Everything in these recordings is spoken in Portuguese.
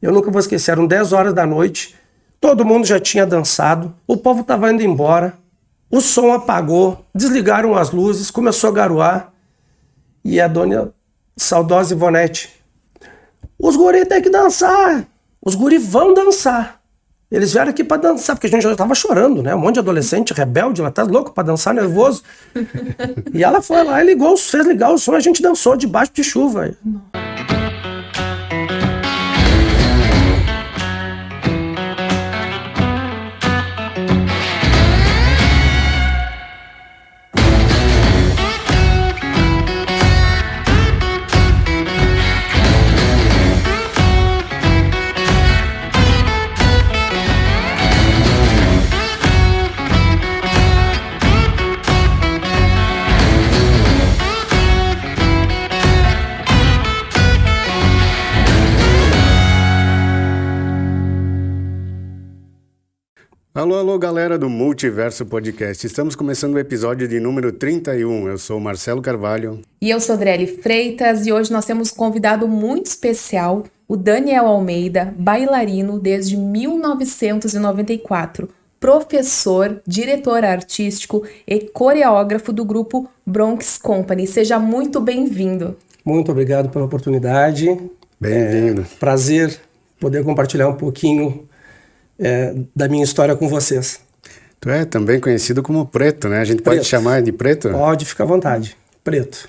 Eu nunca vou esquecer, eram 10 horas da noite, todo mundo já tinha dançado, o povo estava indo embora, o som apagou, desligaram as luzes, começou a garoar, e a dona saudosa Ivonete, os guri têm que dançar, os guri vão dançar. Eles vieram aqui para dançar, porque a gente já estava chorando, né? Um monte de adolescente rebelde, ela tá louco para dançar, nervoso. E ela foi lá e fez ligar o som, a gente dançou debaixo de chuva. Alô, alô, galera do Multiverso Podcast. Estamos começando o episódio de número 31. Eu sou o Marcelo Carvalho. E eu sou Adriele Freitas e hoje nós temos um convidado muito especial, o Daniel Almeida, bailarino desde 1994, professor, diretor artístico e coreógrafo do grupo Bronx Company. Seja muito bem-vindo. Muito obrigado pela oportunidade. Bem-vindo. Prazer poder compartilhar um pouquinho da minha história com vocês. Tu é também conhecido como Preto, né? A gente pode te chamar de Preto? Pode, fica à vontade. Preto.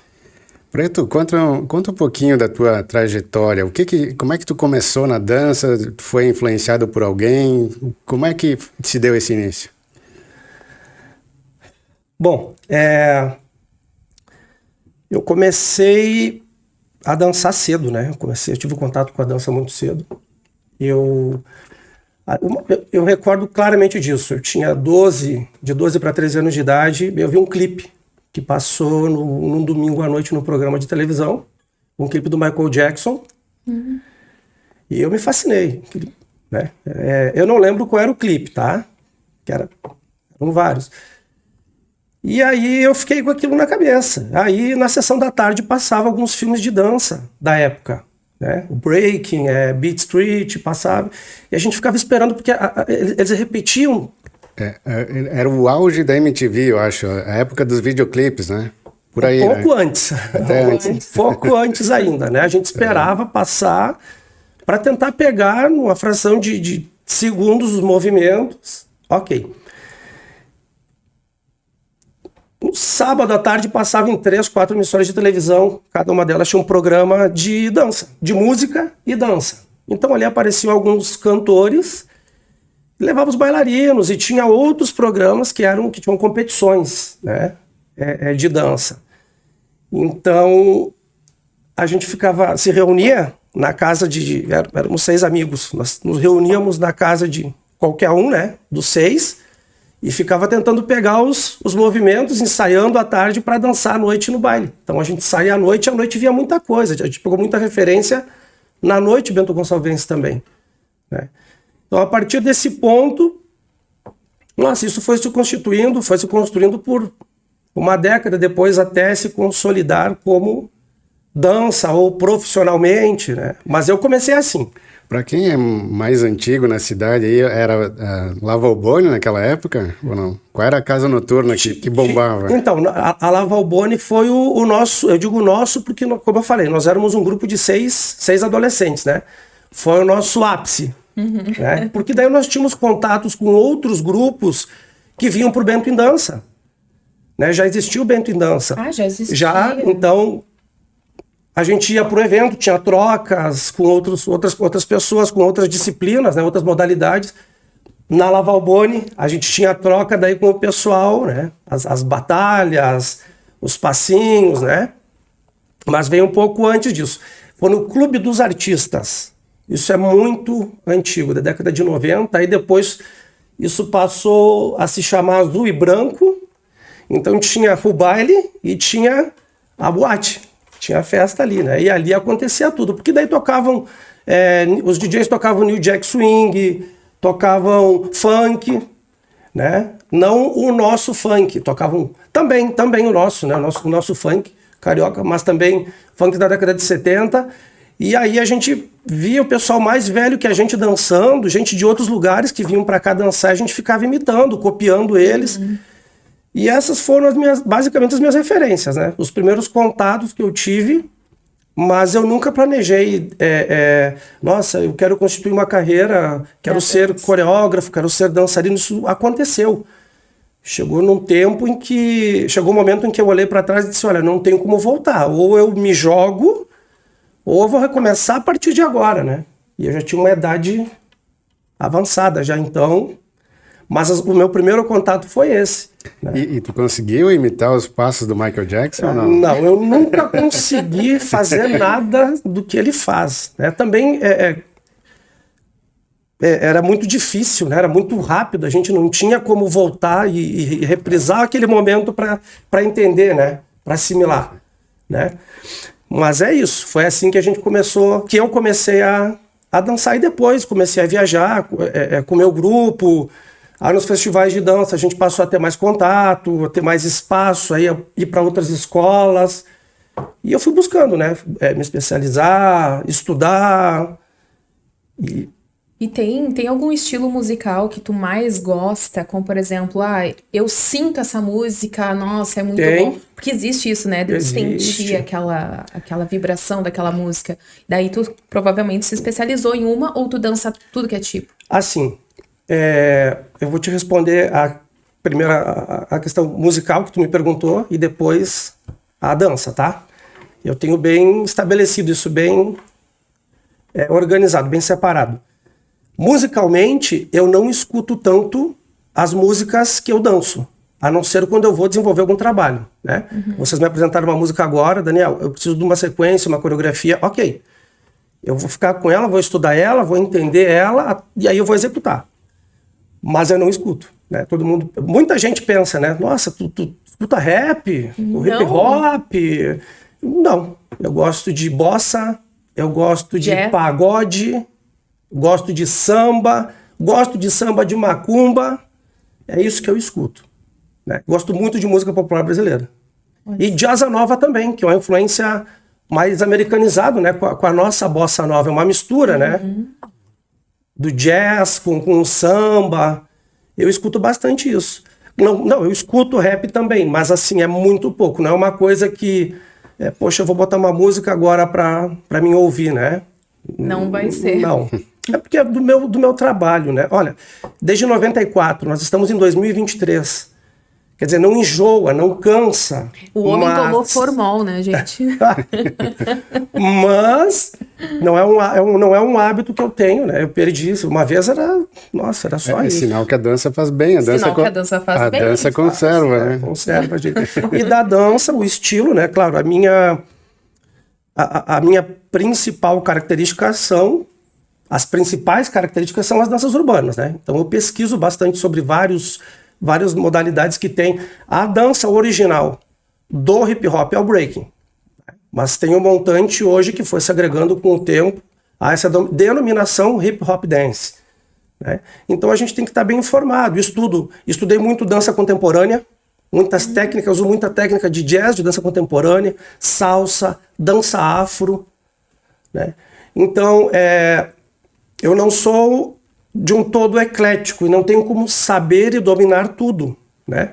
Preto, conta um pouquinho da tua trajetória. Como é que tu começou na dança? Tu foi influenciado por alguém? Como é que se deu esse início? Bom, eu comecei a dançar cedo, né? Eu tive contato com a dança muito cedo. Eu recordo claramente disso. Eu tinha de 12 para 13 anos de idade, eu vi um clipe que passou num domingo à noite no programa de televisão, um clipe do Michael Jackson, e eu me fascinei, né? Eu não lembro qual era o clipe, tá? Eram vários. E aí eu fiquei com aquilo na cabeça. Aí na sessão da tarde passava alguns filmes de dança da época, né? O Breaking, Beat Street, passava, e a gente ficava esperando, porque eles repetiam. Era o auge da MTV, eu acho, a época dos videoclipes, né? Por aí, pouco né? Antes. Pouco antes ainda, né? A gente esperava passar para tentar pegar numa fração de segundos os movimentos. Ok. No sábado à tarde passava em 3, 4 emissoras de televisão, cada uma delas tinha um programa de dança, de música e dança. Então ali apareciam alguns cantores, levavam os bailarinos, e tinha outros programas que tinham competições, né, de dança. Então a gente se reunia na casa éramos 6 amigos, nós nos reuníamos na casa de qualquer um, né, dos 6, e ficava tentando pegar os movimentos, ensaiando à tarde para dançar à noite no baile. Então a gente saía à noite via muita coisa. A gente pegou muita referência na noite Bento Gonçalves também, né? Então a partir desse ponto, isso foi se construindo por uma década depois até se consolidar como dança ou profissionalmente, né? Mas eu comecei assim. Para quem é mais antigo na cidade, aí era La Valbonne naquela época, ou não? Qual era a casa noturna que bombava? Então, a La Valbonne foi o nosso, eu digo nosso porque, como eu falei, nós éramos um grupo de 6 adolescentes, né? Foi o nosso ápice, né? Porque daí nós tínhamos contatos com outros grupos que vinham pro Bento em Dança, né? Já existia o Bento em Dança. Já existia. Então a gente ia pro evento, tinha trocas com outras pessoas, com outras disciplinas, né, outras modalidades. Na La Valbonne, a gente tinha troca daí com o pessoal, né, as batalhas, os passinhos, né? Mas veio um pouco antes disso. Foi no Clube dos Artistas. Isso é muito antigo, da década de 90. Aí depois isso passou a se chamar Azul e Branco. Então tinha o baile e tinha a boate. Tinha festa ali, né? E ali acontecia tudo. Porque daí tocavam... os DJs tocavam New Jack Swing, tocavam funk, né? Não o nosso funk. Tocavam também o nosso, né? O nosso funk carioca, mas também funk da década de 70. E aí a gente via o pessoal mais velho que a gente dançando, gente de outros lugares que vinham para cá dançar, a gente ficava imitando, copiando eles. E essas foram basicamente as minhas referências, né? Os primeiros contatos que eu tive, mas eu nunca planejei, nossa, eu quero constituir uma carreira, quero ser coreógrafo, quero ser dançarino. Isso aconteceu. Chegou um momento em que eu olhei para trás e disse, olha, não tenho como voltar. Ou eu me jogo, ou eu vou recomeçar a partir de agora, né? E eu já tinha uma idade avançada já, então... Mas o meu primeiro contato foi esse. Né? E tu conseguiu imitar os passos do Michael Jackson ou não? Não, eu nunca consegui fazer nada do que ele faz. Né? Também era muito difícil, né? Era muito rápido, a gente não tinha como voltar e reprisar aquele momento para entender, né? Para assimilar. Né? Mas é isso, foi assim que eu comecei a dançar e depois comecei a viajar com o meu grupo. Aí nos festivais de dança a gente passou a ter mais contato, a ter mais espaço, aí ir para outras escolas. E eu fui buscando, né? Me especializar, estudar. E tem algum estilo musical que tu mais gosta? Como, por exemplo, eu sinto essa música, nossa, é muito bom. Porque existe isso, né? De sentir aquela vibração daquela música. Daí tu provavelmente se especializou em uma ou tu dança tudo que é tipo? Assim... eu vou te responder primeiro a questão musical que tu me perguntou e depois a dança, tá? Eu tenho bem estabelecido isso, bem organizado, bem separado. Musicalmente, eu não escuto tanto as músicas que eu danço, a não ser quando eu vou desenvolver algum trabalho, né? Vocês me apresentaram uma música agora, Daniel, eu preciso de uma sequência, uma coreografia, ok. Eu vou ficar com ela, vou estudar ela, vou entender ela e aí eu vou executar. Mas eu não escuto, né? Muita gente pensa, né? Nossa, tu escuta rap, o hip hop. Não, eu gosto de bossa, eu gosto de pagode, gosto de samba de macumba. É isso que eu escuto, né? Gosto muito de música popular brasileira. E jazz nova também, que é uma influência mais americanizada, né? Com a nossa bossa nova, é uma mistura, né? Do jazz com o samba, eu escuto bastante isso. Não, eu escuto rap também, mas assim, é muito pouco, não é uma coisa que, poxa, eu vou botar uma música agora para mim ouvir, né? Não vai ser. Não, é porque é do meu trabalho, né? Olha, desde 94, nós estamos em 2023. Quer dizer, não enjoa, não cansa. O homem tomou formol, né, gente? Mas não é um hábito que eu tenho, né? Eu perdi isso. Uma vez era só isso. É sinal que a dança faz bem. A dança conserva, né? Conserva, gente. E da dança, o estilo, né? Claro, a minha principal característica as principais características são as danças urbanas, né? Então eu pesquiso bastante sobre várias modalidades que tem. A dança original do hip hop é o breaking. Mas tem um montante hoje que foi se agregando com o tempo a essa denominação hip hop dance. Né? Então a gente tem que estar bem informado. Estudei muito dança contemporânea, muitas técnicas, uso muita técnica de jazz, de dança contemporânea, salsa, dança afro. Né? Então eu não sou de um todo eclético e não tenho como saber e dominar tudo, né?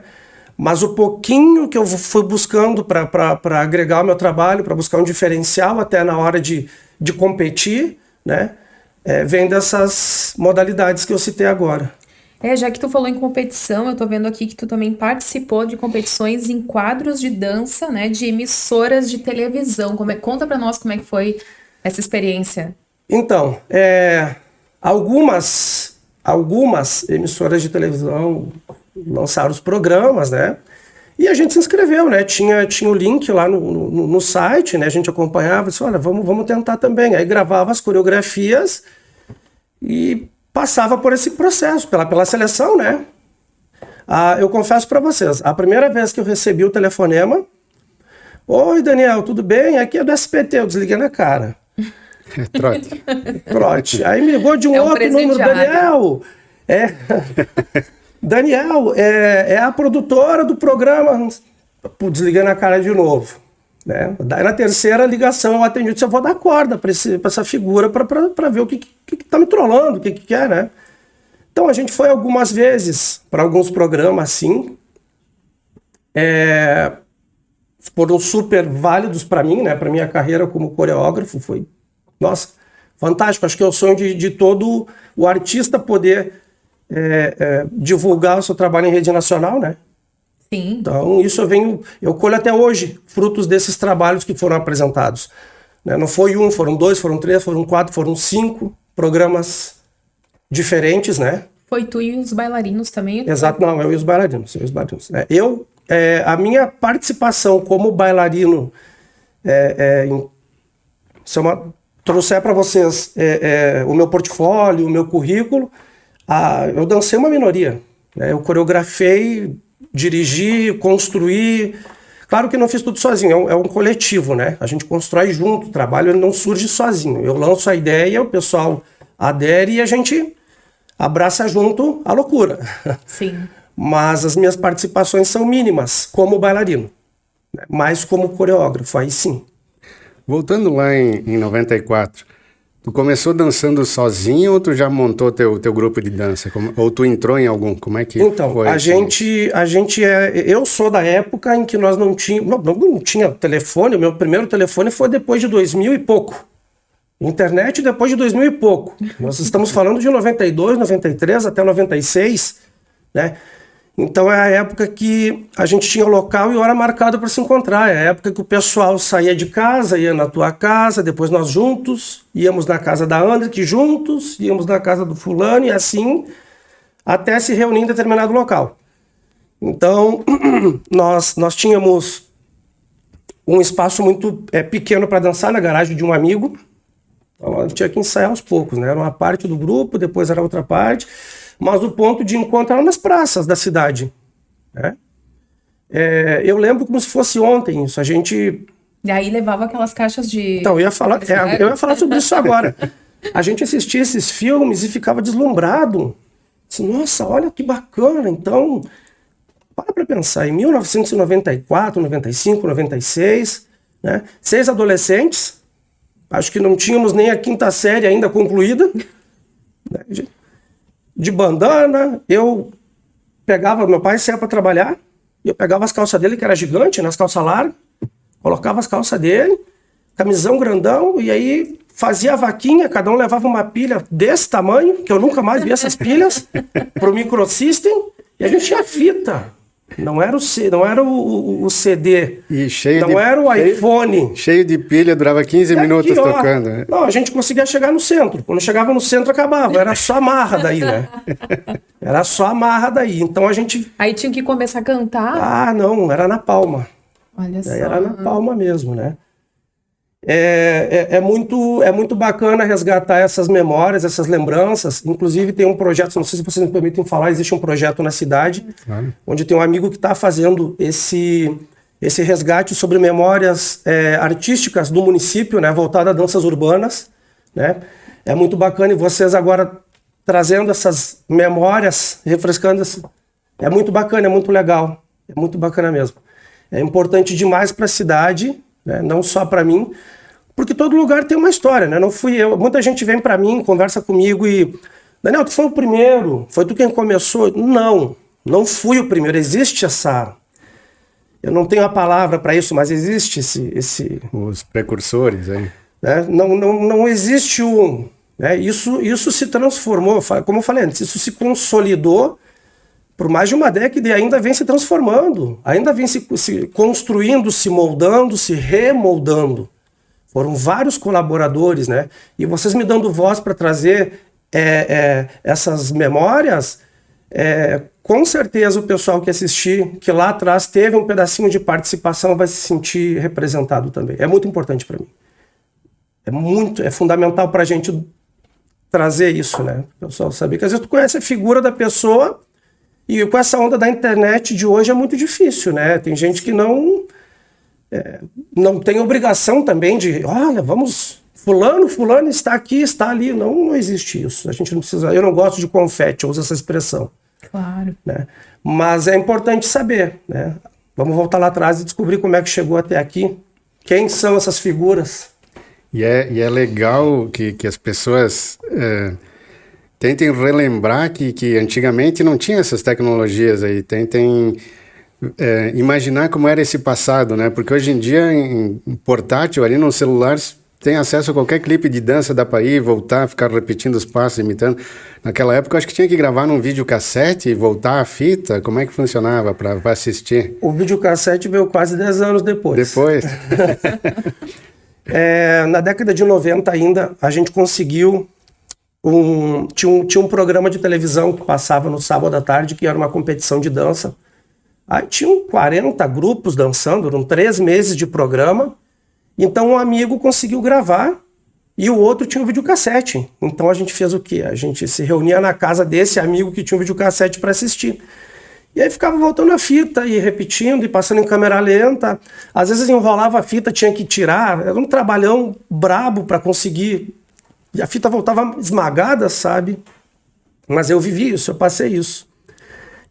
Mas o pouquinho que eu fui buscando para agregar ao meu trabalho, para buscar um diferencial até na hora de competir, né? Vem dessas modalidades que eu citei agora. Já que tu falou em competição, eu tô vendo aqui que tu também participou de competições em quadros de dança, né? De emissoras de televisão. Conta para nós como é que foi essa experiência. Então, algumas emissoras de televisão lançaram os programas, né? E a gente se inscreveu, né? Tinha o link lá no site, né? A gente acompanhava e disse, olha, vamos tentar também. Aí gravava as coreografias e passava por esse processo, pela seleção, né? Eu confesso para vocês, a primeira vez que eu recebi o telefonema, oi, Daniel, tudo bem? Aqui é do SBT, eu desliguei na cara. Trote. Aí me ligou de um outro número, Daniel, é a produtora do programa. Desliguei na cara de novo. né? Daí na terceira ligação eu atendi, eu vou dar corda para essa figura para ver o que tá me trollando, o que é, né? Então a gente foi algumas vezes para alguns programas assim, foram super válidos para mim, né? Para minha carreira como coreógrafo foi, nossa, fantástico. Acho que é o sonho de todo o artista poder divulgar o seu trabalho em rede nacional, né? Sim. Então isso eu colho até hoje frutos desses trabalhos que foram apresentados, né? Não foi um, foram 2, foram 3, foram 4, foram 5 programas diferentes, né? Foi tu e os bailarinos também? Exato, não, eu e os bailarinos. A minha participação como bailarino, se eu trouxer para vocês o meu portfólio, o meu currículo, eu dancei uma minoria, né? Eu coreografei, dirigi, construí. Claro que não fiz tudo sozinho, é um coletivo, né? A gente constrói junto, o trabalho ele não surge sozinho. Eu lanço a ideia, o pessoal adere e a gente abraça junto a loucura. Sim. Mas as minhas participações são mínimas como bailarino, né? Mais como coreógrafo, aí sim. Voltando lá em 94, tu começou dançando sozinho ou tu já montou teu grupo de dança? Ou tu entrou em algum? Como é que então, foi? Eu sou da época em que nós não tinha telefone. O meu primeiro telefone foi depois de 2000 e pouco. Internet depois de 2000 e pouco. Nós estamos falando de 92, 93 até 96, né? Então é a época que a gente tinha local e hora marcada para se encontrar. É a época que o pessoal saía de casa, ia na tua casa, depois nós juntos, íamos na casa da André, juntos, íamos na casa do fulano e assim, até se reunir em determinado local. Então, nós tínhamos um espaço muito pequeno para dançar na garagem de um amigo. Então, a gente tinha que ensaiar aos poucos, né? Era uma parte do grupo, depois era outra parte. Mas o ponto de encontro era nas praças da cidade, né? Eu lembro como se fosse ontem isso. A gente... E aí levava aquelas caixas de... Então, eu ia falar sobre isso agora. A gente assistia esses filmes e ficava deslumbrado. Nossa, olha que bacana. Então, para pensar, em 1994, 95, 96, né? 6 adolescentes, acho que não tínhamos nem a 5ª série ainda concluída, né? De bandana, meu pai saía para trabalhar, eu pegava as calças dele, que era gigante, nas calças largas, colocava as calças dele, camisão grandão, e aí fazia a vaquinha, cada um levava uma pilha desse tamanho, que eu nunca mais vi essas pilhas, pro microsystem, e a gente tinha fita. Não era o CD, era o iPhone. Cheio de pilha, durava 15 minutos tocando. Né? Não, a gente conseguia chegar no centro. Quando chegava no centro, acabava. Era só amarra daí, né? Era só amarra daí. Então a gente... Aí tinha que começar a cantar? Ah, não, era na palma. Olha só. Era na palma mesmo, né? É muito bacana resgatar essas memórias, essas lembranças. Inclusive tem um projeto, não sei se vocês me permitem falar, existe um projeto na cidade, onde tem um amigo que está fazendo esse resgate sobre memórias artísticas do município, né, voltado a danças urbanas, né? É muito bacana, e vocês agora trazendo essas memórias, refrescando, é muito bacana, é muito legal, é muito bacana mesmo. É importante demais para a cidade, né, não só para mim, porque todo lugar tem uma história, né? Não fui eu. Muita gente vem para mim, conversa comigo e... Daniel, tu foi o primeiro? Foi tu quem começou? Não fui o primeiro. Existe essa... Eu não tenho a palavra para isso, mas existe esse... Os precursores, hein? Né? Não existe um... Né? Isso se transformou, como eu falei antes, isso se consolidou por mais de uma década e ainda vem se transformando. Ainda vem se construindo, se moldando, se remoldando. Foram vários colaboradores, né? E vocês me dando voz para trazer essas memórias, com certeza o pessoal que assistir, que lá atrás teve um pedacinho de participação, vai se sentir representado também. É muito importante para mim. É fundamental para a gente trazer isso, né? O pessoal saber que às vezes tu conhece a figura da pessoa e com essa onda da internet de hoje é muito difícil, né? Tem gente que não tem obrigação também de, olha, vamos, fulano está aqui, está ali. Não existe isso. A gente não precisa, eu não gosto de confete, eu uso essa expressão. Claro. Né? Mas é importante saber, né? Vamos voltar lá atrás e descobrir como é que chegou até aqui. Quem são essas figuras? E é legal que as pessoas tentem relembrar que antigamente não tinha essas tecnologias aí, tentem imaginar como era esse passado, né? Porque hoje em dia, em portátil, ali no celular, tem acesso a qualquer clipe de dança, dá para ir, voltar, ficar repetindo os passos, imitando. Naquela época, eu acho que tinha que gravar num videocassete e voltar a fita. Como é que funcionava para assistir? O videocassete veio quase 10 anos depois. Depois? Na década de 90 ainda, a gente conseguiu... Tinha um programa de televisão que passava no sábado à tarde, que era uma competição de dança. Aí tinham 40 grupos dançando, eram 3 meses de programa. Então um amigo conseguiu gravar e o outro tinha um videocassete. Então a gente fez o quê? A gente se reunia na casa desse amigo que tinha um videocassete para assistir. E aí ficava voltando a fita e repetindo e passando em câmera lenta. Às vezes enrolava a fita, tinha que tirar. Era um trabalhão brabo para conseguir. E a fita voltava esmagada, sabe? Mas eu vivi isso, eu passei isso.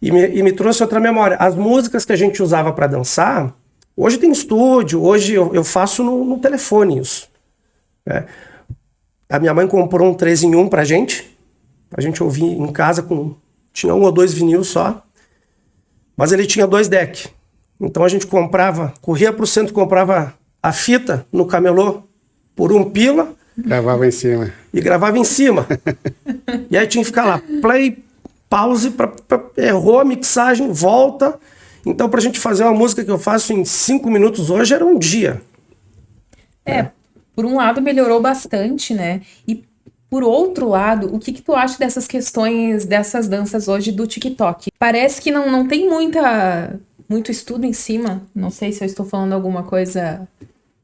E me trouxe outra memória. As músicas que a gente usava para dançar... Hoje tem estúdio, hoje eu faço no telefone isso. A minha mãe comprou um 3-em-1 pra gente ouvir em casa, tinha 1 ou 2 vinil só, mas ele tinha 2 decks. Então a gente corria pro centro, comprava a fita no camelô por 1 pila. Gravava em cima. E gravava em cima. E aí tinha que ficar lá, play, pause, errou a mixagem, volta... Então, pra gente fazer uma música que eu faço em 5 minutos hoje, era um dia. Por um lado melhorou bastante, né? E por outro lado, o que tu acha dessas questões, dessas danças hoje do TikTok? Parece que não tem muito estudo em cima. Não sei se eu estou falando alguma coisa...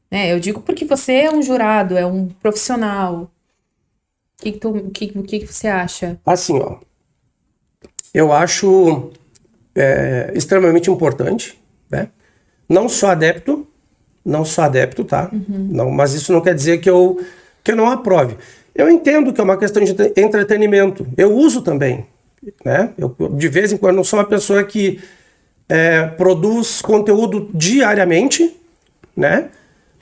Eu digo porque você é um jurado, é um profissional. O que você acha? Assim, ó. Eu acho... extremamente importante, né? Não sou adepto, tá? Não, mas isso não quer dizer que eu não aprove. Eu entendo que é uma questão de entretenimento. Eu uso também, né? Eu, de vez em quando, não sou uma pessoa que produz conteúdo diariamente, né?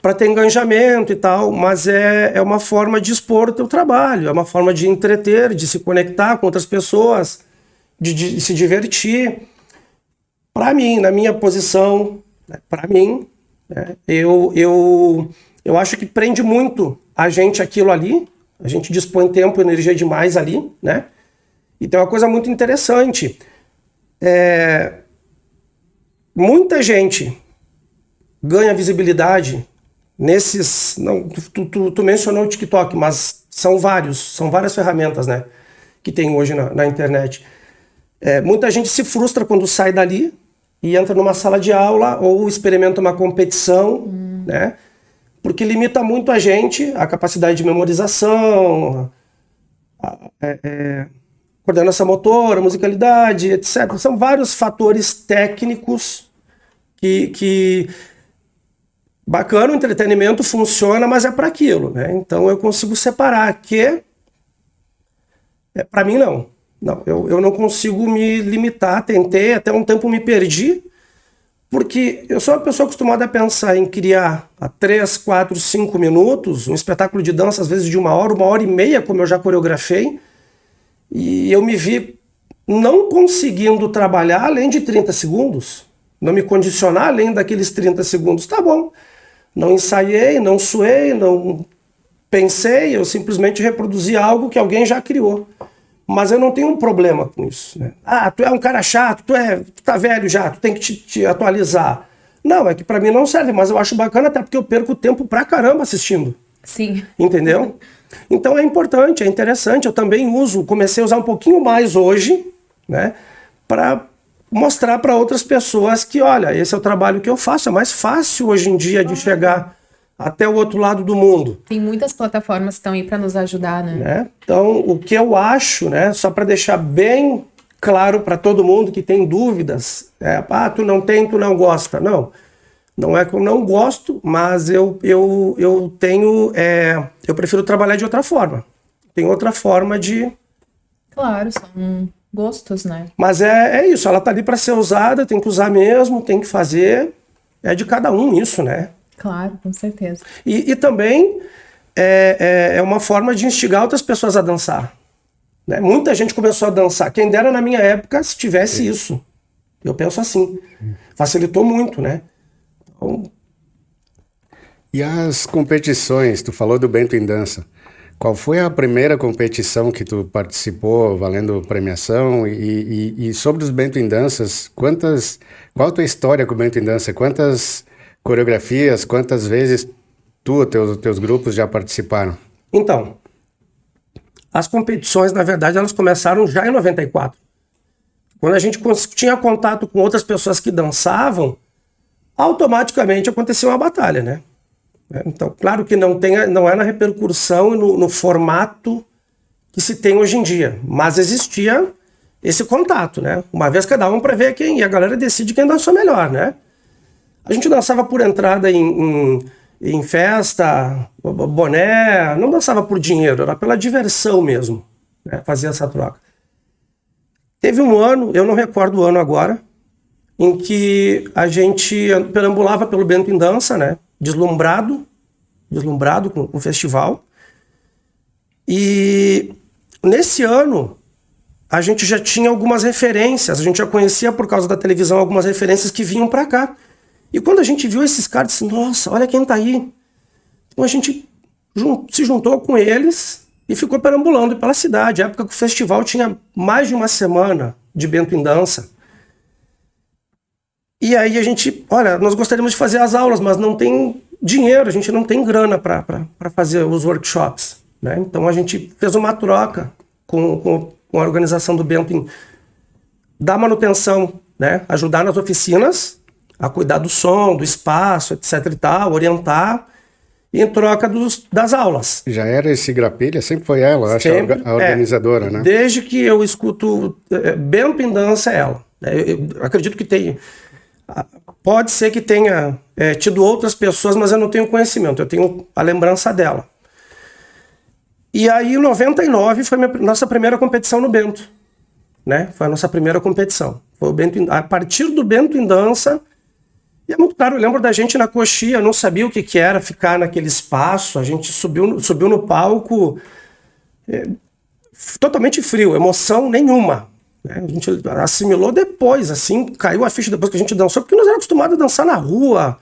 Para ter engajamento e tal, mas é uma forma de expor o teu trabalho, é uma forma de entreter, de se conectar com outras pessoas, de se divertir. Para mim, na minha posição, para mim, eu acho que prende muito a gente aquilo ali, a gente dispõe tempo e energia demais ali, né? E tem uma coisa muito interessante. Muita gente ganha visibilidade nesses... Não, tu mencionou o TikTok, mas são várias ferramentas, né, que tem hoje na internet. Muita gente se frustra quando sai dali e entra numa sala de aula ou experimenta uma competição, né? Porque limita muito a gente, a capacidade de memorização, coordenação motora, musicalidade, etc. São vários fatores técnicos que bacana, o entretenimento funciona, mas é para aquilo, né? Então eu consigo separar que para mim não. Não, eu não consigo me limitar, tentei, até um tempo me perdi, porque eu sou uma pessoa acostumada a pensar em criar a 3, 4, 5 minutos, um espetáculo de dança, às vezes de 1 hora e meia, como eu já coreografei, e eu me vi não conseguindo trabalhar além de 30 segundos, não me condicionar além daqueles 30 segundos, tá bom. Não ensaiei, não suei, não pensei, eu simplesmente reproduzi algo que alguém já criou. Mas eu não tenho um problema com isso, né? Tu é um cara chato, tu tá velho já, tu tem que te atualizar. Não, é que pra mim não serve, mas eu acho bacana até porque eu perco tempo pra caramba assistindo. Sim. Entendeu? Então é importante, é interessante, eu também comecei a usar um pouquinho mais hoje, né? Pra mostrar pra outras pessoas que, olha, esse é o trabalho que eu faço, é mais fácil hoje em dia de chegar até o outro lado do mundo. Tem muitas plataformas que estão aí para nos ajudar, né? Então, o que eu acho, né, só para deixar bem claro para todo mundo que tem dúvidas, tu não não gosta. Não é que eu não gosto, mas eu prefiro trabalhar de outra forma. Tem outra forma de... Claro, são gostos, né? Mas é isso, ela tá ali para ser usada, tem que usar mesmo, tem que fazer. É de cada um isso, né? Claro, com certeza. E também é uma forma de instigar outras pessoas a dançar. Né? Muita gente começou a dançar. Quem dera na minha época se tivesse isso. Eu penso assim. Facilitou muito, né? Então... E as competições? Tu falou do Bento em Dança. Qual foi a primeira competição que tu participou, valendo premiação? E sobre os Bento em Danças, qual a tua história com o Bento em Dança? Quantas coreografias, quantas vezes tu, teus grupos já participaram? Então, as competições, na verdade, elas começaram já em 94. Quando a gente tinha contato com outras pessoas que dançavam, automaticamente acontecia uma batalha, né? Então, claro que não é na repercussão e no formato que se tem hoje em dia, mas existia esse contato, né? Uma vez cada um para ver quem, e a galera decide quem dançou melhor, né? A gente dançava por entrada em festa, boné, não dançava por dinheiro, era pela diversão mesmo, né? Fazia essa troca. Teve um ano, eu não recordo o ano agora, em que a gente perambulava pelo Bento em Dança, né? Deslumbrado com o festival. E nesse ano, a gente já tinha algumas referências, a gente já conhecia por causa da televisão algumas referências que vinham para cá. E quando a gente viu esses caras, disse, nossa, olha quem tá aí. Então a gente se juntou com eles e ficou perambulando pela cidade. Na época que o festival tinha mais de uma semana de Bento em Dança. E aí a gente, olha, nós gostaríamos de fazer as aulas, mas não tem dinheiro, a gente não tem grana para fazer os workshops, né? Então a gente fez uma troca com a organização do Bento da manutenção, né? Ajudar nas oficinas, a cuidar do som, do espaço, etc e tal, orientar, e em troca das aulas. Já era esse Grapilha? Sempre foi ela, acho, a organizadora, né? Desde que eu escuto Bento em Dança, é ela. Eu acredito que tem... Pode ser que tenha tido outras pessoas, mas eu não tenho conhecimento, eu tenho a lembrança dela. E aí, em 99, foi nossa primeira competição no Bento. Né? Foi a nossa primeira competição. Foi o Bento, a partir do Bento em Dança, e é muito claro, eu lembro da gente na coxia, não sabia o que era ficar naquele espaço, a gente subiu no palco totalmente frio, emoção nenhuma. A gente assimilou depois, assim, caiu a ficha depois que a gente dançou, porque nós éramos acostumados a dançar na rua,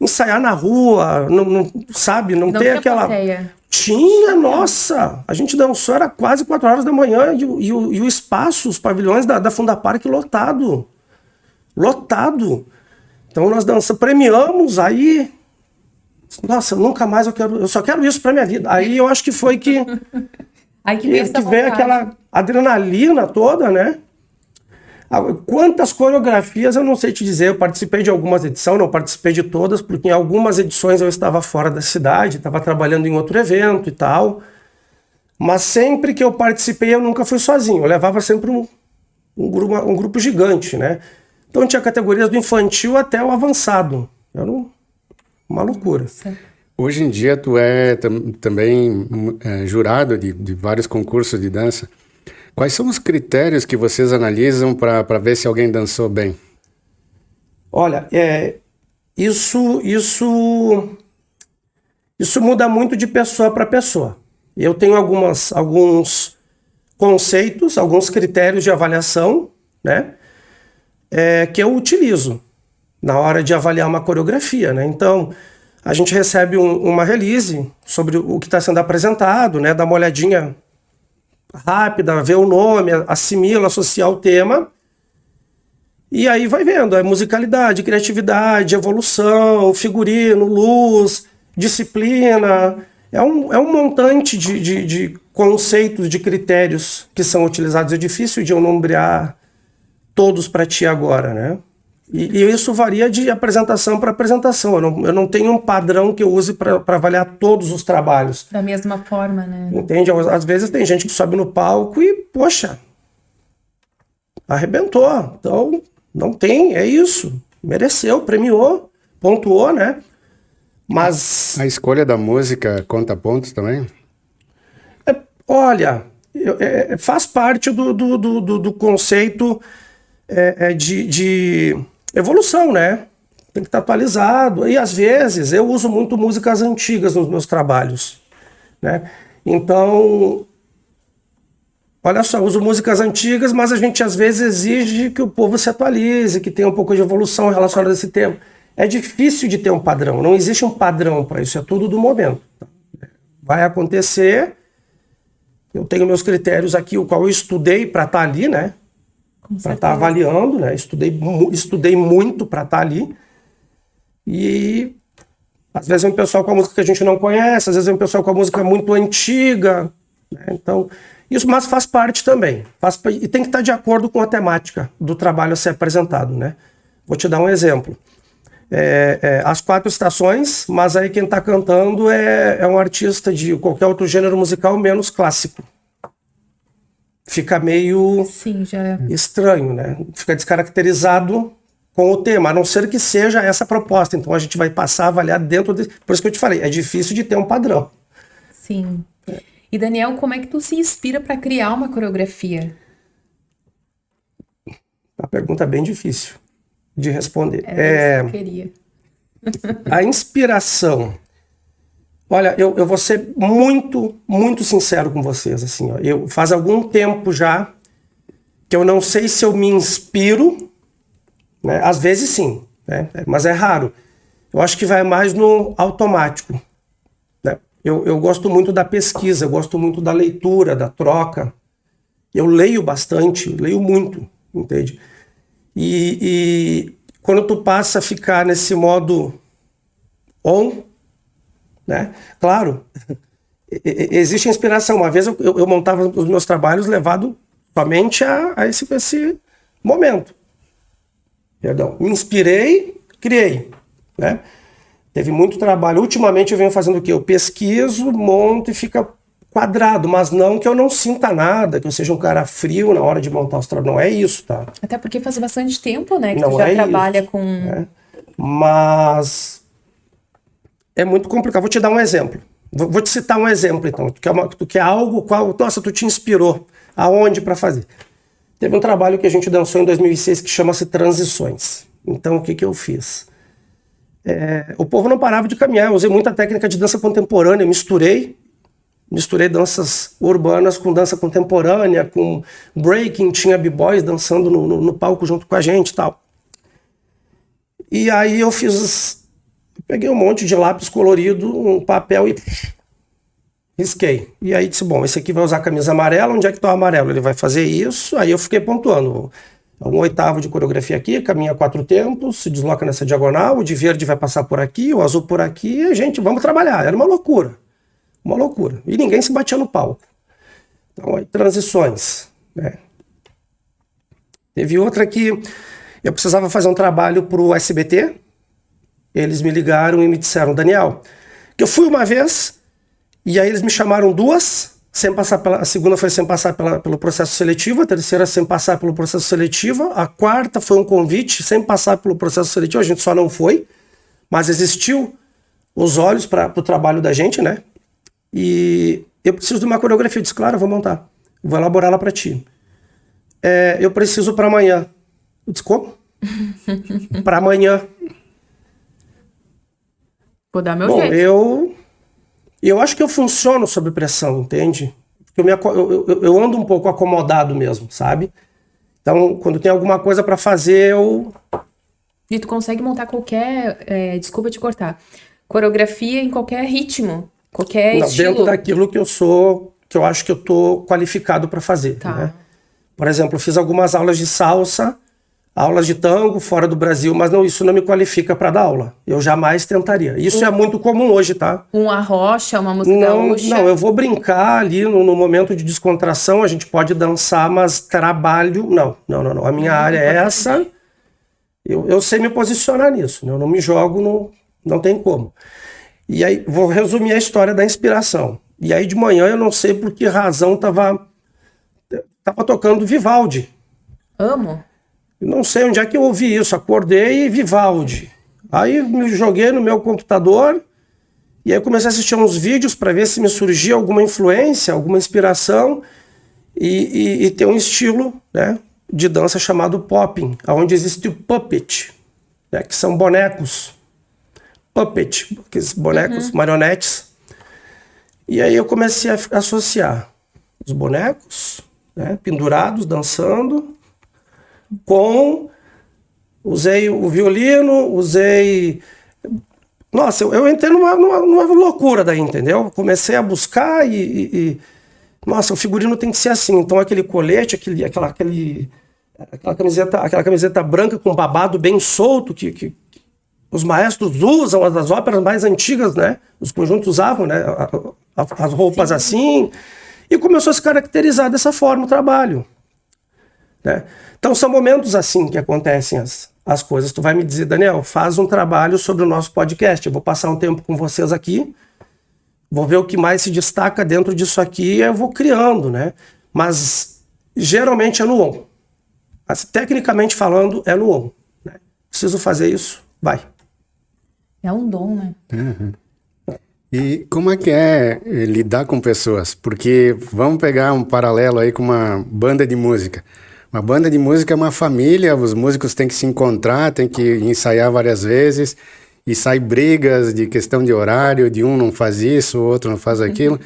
ensaiar na rua, não sabe, não ter aquela... Plateia. Tinha, nossa, a gente dançou, era quase 4 horas da manhã e o espaço, os pavilhões da Fundapark lotado. Então nós dançamos, premiamos, aí... Nossa, nunca mais eu só quero isso pra minha vida. Aí eu acho que foi que... Aí que veio aquela adrenalina toda, né? Quantas coreografias eu não sei te dizer. Eu participei de algumas edições, não participei de todas, porque em algumas edições eu estava fora da cidade, estava trabalhando em outro evento e tal. Mas sempre que eu participei, eu nunca fui sozinho. Eu levava sempre um grupo gigante, né? Então tinha categorias do infantil até o avançado. Era uma loucura. Sim. Hoje em dia tu é também jurado de vários concursos de dança. Quais são os critérios que vocês analisam para ver se alguém dançou bem? Olha, isso muda muito de pessoa para pessoa. Eu tenho alguns conceitos, alguns critérios de avaliação, né, que eu utilizo na hora de avaliar uma coreografia, né? Então, a gente recebe uma release sobre o que está sendo apresentado, né? Dá uma olhadinha rápida, vê o nome, assimila, associa ao tema. E aí vai vendo, musicalidade, criatividade, evolução, figurino, luz, disciplina. É um montante de conceitos, de critérios que são utilizados. É difícil de eu nomear todos para ti agora, né? E isso varia de apresentação para apresentação. Eu não tenho um padrão que eu use para avaliar todos os trabalhos. Da mesma forma, né? Entende? Às vezes tem gente que sobe no palco e, poxa, arrebentou. Então, não tem, é isso. Mereceu, premiou, pontuou, né? Mas... A escolha da música conta pontos também? Olha, faz parte do conceito de evolução, né? Tem que estar atualizado. E às vezes eu uso muito músicas antigas nos meus trabalhos, né? Então, olha só, eu uso músicas antigas, mas a gente às vezes exige que o povo se atualize, que tenha um pouco de evolução relacionada a esse tema. É difícil de ter um padrão, não existe um padrão para isso, é tudo do momento. Vai acontecer, eu tenho meus critérios aqui, o qual eu estudei para estar ali, né? Para estar avaliando, né? Estudei muito para estar ali. E às vezes vem um pessoal com a música que a gente não conhece, às vezes vem um pessoal com a música muito antiga, né? Então, isso, mas faz parte também. E tem que estar de acordo com a temática do trabalho a ser apresentado, né? Vou te dar um exemplo. As 4 estações, mas aí quem está cantando é um artista de qualquer outro gênero musical menos clássico. Fica meio estranho, né? Fica descaracterizado com o tema, a não ser que seja essa a proposta. Então a gente vai passar a avaliar dentro de... Por isso que eu te falei, é difícil de ter um padrão. Sim. E Daniel, como é que tu se inspira para criar uma coreografia? Uma pergunta bem difícil de responder. Eu queria. A inspiração. Olha, eu vou ser muito, muito sincero com vocês. Assim, ó, faz algum tempo já que eu não sei se eu me inspiro, né? Às vezes sim, né? Mas é raro. Eu acho que vai mais no automático. Né? Eu gosto muito da pesquisa, eu gosto muito da leitura, da troca. Eu leio bastante, leio muito, entende? E quando tu passa a ficar nesse modo on, né? Claro, existe inspiração. Uma vez eu montava os meus trabalhos levado somente a esse momento. Perdão. Me inspirei, criei, né? Teve muito trabalho. Ultimamente eu venho fazendo o quê? Eu pesquiso, monto e fica quadrado, mas não que eu não sinta nada, que eu seja um cara frio na hora de montar os trabalhos. Não é isso, tá? Até porque faz bastante tempo, né, que não tu já trabalha isso, com... né? Mas é muito complicado. Vou te dar um exemplo. Vou te citar um exemplo, então. Tu quer algo, qual... Nossa, tu te inspirou. Aonde para fazer? Teve um trabalho que a gente dançou em 2006 que chama-se Transições. Então, o que eu fiz? O povo não parava de caminhar. Eu usei muita técnica de dança contemporânea. Misturei danças urbanas com dança contemporânea, com breaking, tinha b-boys dançando no palco junto com a gente e tal. E aí eu peguei um monte de lápis colorido, um papel e risquei. E aí disse, bom, esse aqui vai usar camisa amarela, onde é que tá o amarelo? Ele vai fazer isso, aí eu fiquei pontuando. Um oitavo de coreografia aqui, caminha 4 tempos, se desloca nessa diagonal, o de verde vai passar por aqui, o azul por aqui, e gente, vamos trabalhar. Era uma loucura. Uma loucura. E ninguém se batia no palco. Então, aí, transições, né? Teve outra que eu precisava fazer um trabalho para o SBT. Eles me ligaram e me disseram, Daniel, que eu fui uma vez, e aí eles me chamaram 2, a segunda foi sem passar pelo processo seletivo, a terceira sem passar pelo processo seletivo, a quarta foi um convite sem passar pelo processo seletivo, a gente só não foi, mas existiu os olhos para o trabalho da gente, né? E eu preciso de uma coreografia. Eu disse, claro, eu vou montar. Vou elaborá-la para ti. Eu preciso para amanhã. Eu disse, como? Para amanhã. Vou dar meu jeito. Eu acho que eu funciono sob pressão, entende? Porque eu ando um pouco acomodado mesmo, sabe? Então, quando tem alguma coisa para fazer, E tu consegue montar qualquer... desculpa te cortar. Coreografia em qualquer ritmo. Qualquer estilo. Dentro daquilo que eu acho que eu tô qualificado para fazer. Tá. Né? Por exemplo, eu fiz algumas aulas de salsa, aulas de tango fora do Brasil, mas isso não me qualifica para dar aula. Eu jamais tentaria. Isso é muito comum hoje, tá? Uma arrocha, uma música gaúcha. Não, eu vou brincar ali no momento de descontração, a gente pode dançar, mas trabalho, não. A minha área é essa. Eu sei me posicionar nisso, né? Eu não me jogo, não tem como. E aí, vou resumir a história da inspiração. E aí, de manhã, eu não sei por que razão tava tocando Vivaldi. Amo. Eu não sei onde é que eu ouvi isso. Acordei e Vivaldi. Aí, me joguei no meu computador e aí comecei a assistir uns vídeos para ver se me surgia alguma influência, alguma inspiração. E tem um estilo, né, de dança chamado popping, onde existe o puppet. né, que são bonecos, puppet, aqueles bonecos, marionetes. E aí eu comecei a associar os bonecos, né, pendurados, dançando, usei o violino, usei... Nossa, eu entrei numa loucura daí, entendeu? Comecei a buscar nossa, o figurino tem que ser assim. Então aquele colete, aquela camiseta branca com babado bem solto que os maestros usam, as óperas mais antigas, né? Os conjuntos usavam, né? As roupas assim. E começou a se caracterizar dessa forma o trabalho, né? Então são momentos assim que acontecem as coisas. Tu vai me dizer, Daniel, faz um trabalho sobre o nosso podcast. Eu vou passar um tempo com vocês aqui, vou ver o que mais se destaca dentro disso aqui e eu vou criando, né? Mas geralmente é no on. Mas, tecnicamente falando, é no on, né? Preciso fazer isso, vai. É um dom, né? Uhum. E como é que é lidar com pessoas? Porque vamos pegar um paralelo aí com uma banda de música. Uma banda de música é uma família, os músicos têm que se encontrar, têm que ensaiar várias vezes, e sai brigas de questão de horário, de um não faz isso, o outro não faz aquilo.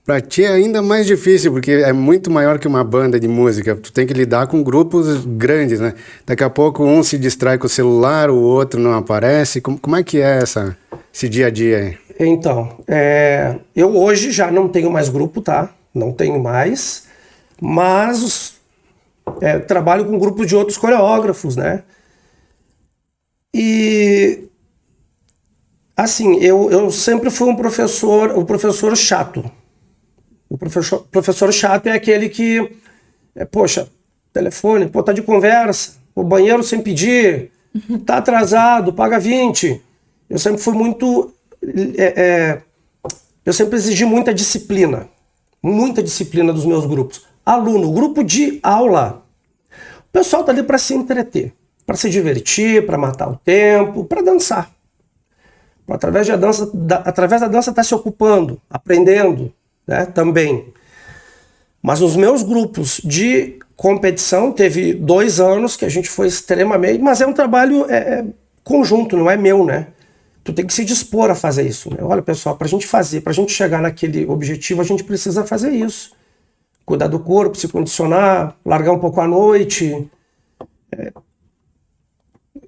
Para ti é ainda mais difícil, porque é muito maior que uma banda de música. Tu tem que lidar com grupos grandes, né? Daqui a pouco um se distrai com o celular, o outro não aparece. Como é que é esse dia a dia aí? Então, eu hoje já não tenho mais grupo, tá? Não tenho mais, mas trabalho com um grupo de outros coreógrafos, né? E, assim, eu sempre fui um professor chato. O professor chato é aquele que, poxa, telefone, tá de conversa, o banheiro sem pedir, tá atrasado, paga 20. Eu sempre fui muito... eu sempre exigi muita disciplina dos meus grupos. Aluno, grupo de aula, o pessoal tá ali para se entreter, para se divertir, para matar o tempo, para dançar. Através da dança tá se ocupando, aprendendo, né, também. Mas nos meus grupos de competição, teve 2 anos que a gente foi extremamente... Mas é um trabalho conjunto, não é meu, né? Tu tem que se dispor a fazer isso, né? Olha, pessoal, pra gente chegar naquele objetivo, a gente precisa fazer isso. Cuidar do corpo, se condicionar, largar um pouco à noite.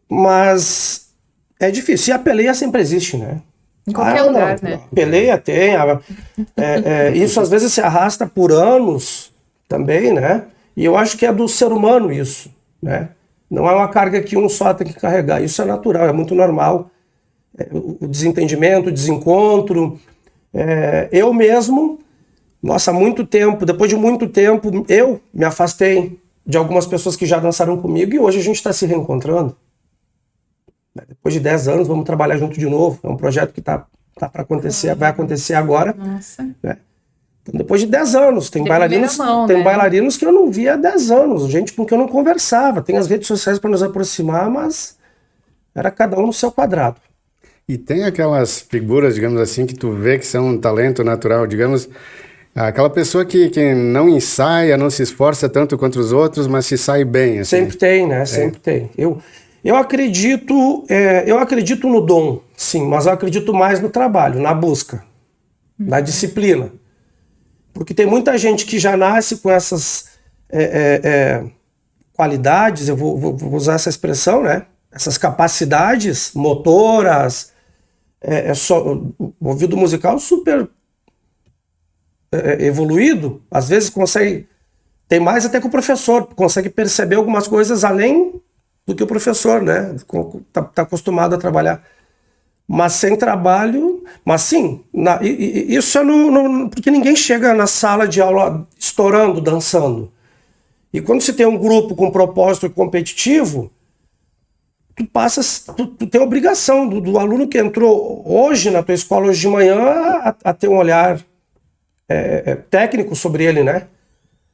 Mas é difícil. E a peleia sempre existe, né? Em qualquer lugar, né? A peleia tem. Isso às vezes se arrasta por anos também, né? E eu acho que é do ser humano isso, né? Não é uma carga que um só tem que carregar. Isso é natural, é muito normal. O desentendimento, o desencontro. Eu mesmo, nossa, há muito tempo, depois de muito tempo, eu me afastei de algumas pessoas que já dançaram comigo e hoje a gente está se reencontrando. Depois de 10 anos, vamos trabalhar junto de novo. É um projeto que tá para acontecer, vai acontecer agora. Nossa. Né? Então, depois de 10 anos, tem bailarinos que eu não via há 10 anos, gente com quem eu não conversava. Tem as redes sociais para nos aproximar, mas era cada um no seu quadrado. E tem aquelas figuras, digamos assim, que tu vê que são um talento natural, digamos, aquela pessoa que não ensaia, não se esforça tanto quanto os outros, mas se sai bem. Assim. Sempre tem, né? Sempre tem. Eu acredito no dom, sim, mas eu acredito mais no trabalho, na busca, na disciplina. Porque tem muita gente que já nasce com essas qualidades, eu vou usar essa expressão, né? Essas capacidades motoras, o ouvido musical super evoluído, às vezes tem mais até que o professor, consegue perceber algumas coisas além do que o professor, né? Tá acostumado a trabalhar. Mas sem trabalho... Mas sim, isso é porque ninguém chega na sala de aula estourando, dançando. E quando você tem um grupo com propósito competitivo, tu tem a obrigação do aluno que entrou hoje na tua escola, hoje de manhã, a ter um olhar técnico sobre ele, né?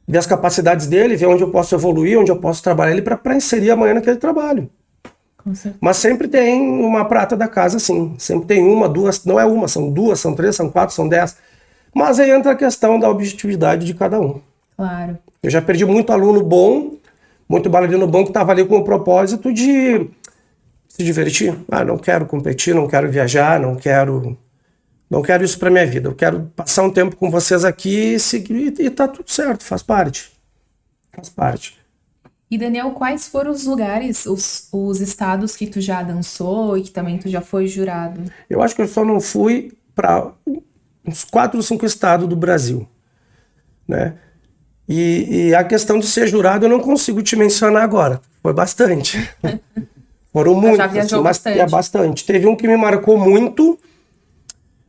Ver as capacidades dele, ver onde eu posso evoluir, onde eu posso trabalhar ele para inserir amanhã naquele trabalho. Mas sempre tem uma prata da casa, sim. Sempre tem uma, duas, não é uma, são 2, são 3, são 4, são 10. Mas aí entra a questão da objetividade de cada um. Claro. Eu já perdi muito aluno bom, muito bailarino bom que estava ali com o propósito de se divertir. Não quero competir, não quero viajar, não quero isso pra minha vida. Eu quero passar um tempo com vocês aqui e tá tudo certo, faz parte. Faz parte. E Daniel, quais foram os lugares, os estados que tu já dançou e que também tu já foi jurado? Eu acho que eu só não fui para uns 4 ou 5 estados do Brasil, né? E a questão de ser jurado eu não consigo te mencionar agora. Foi bastante. Foram muitos, já viajou mas bastante. É bastante. Teve um que me marcou muito,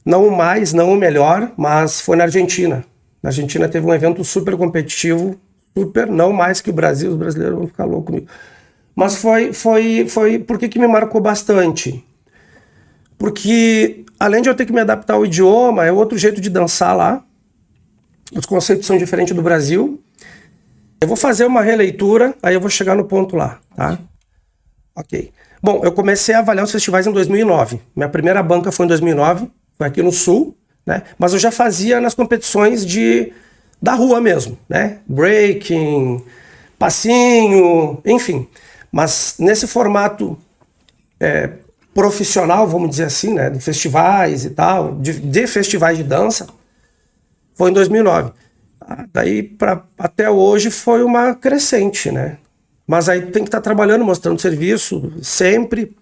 não o mais, não o melhor, mas foi na Argentina. Na Argentina teve um evento super competitivo, super, não mais que o Brasil, os brasileiros vão ficar loucos comigo. Mas foi por que me marcou bastante? Porque além de eu ter que me adaptar ao idioma, é outro jeito de dançar lá. Os conceitos são diferentes do Brasil. Eu vou fazer uma releitura, aí eu vou chegar no ponto lá, tá? Ok. Bom, eu comecei a avaliar os festivais em 2009. Minha primeira banca foi em 2009, foi aqui no Sul, né? Mas eu já fazia nas competições da rua mesmo, né? Breaking, passinho, enfim. Mas nesse formato profissional, vamos dizer assim, né? De festivais e tal, de festivais de dança, foi em 2009. Daí até hoje foi uma crescente, né? Mas aí tem que estar trabalhando, mostrando serviço, sempre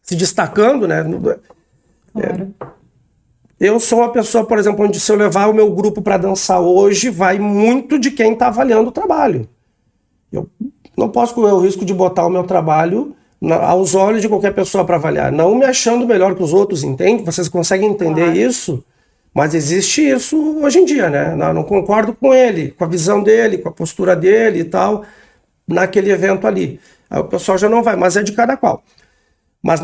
se destacando, né? Claro. Eu sou uma pessoa, por exemplo, onde se eu levar o meu grupo para dançar hoje, vai muito de quem está avaliando o trabalho. Eu não posso correr o risco de botar o meu trabalho aos olhos de qualquer pessoa para avaliar. Não me achando melhor que os outros, entende? Vocês conseguem entender isso? Mas existe isso hoje em dia, né? Não concordo com ele, com a visão dele, com a postura dele e tal, naquele evento ali. Aí o pessoal já não vai, mas é de cada qual. Mas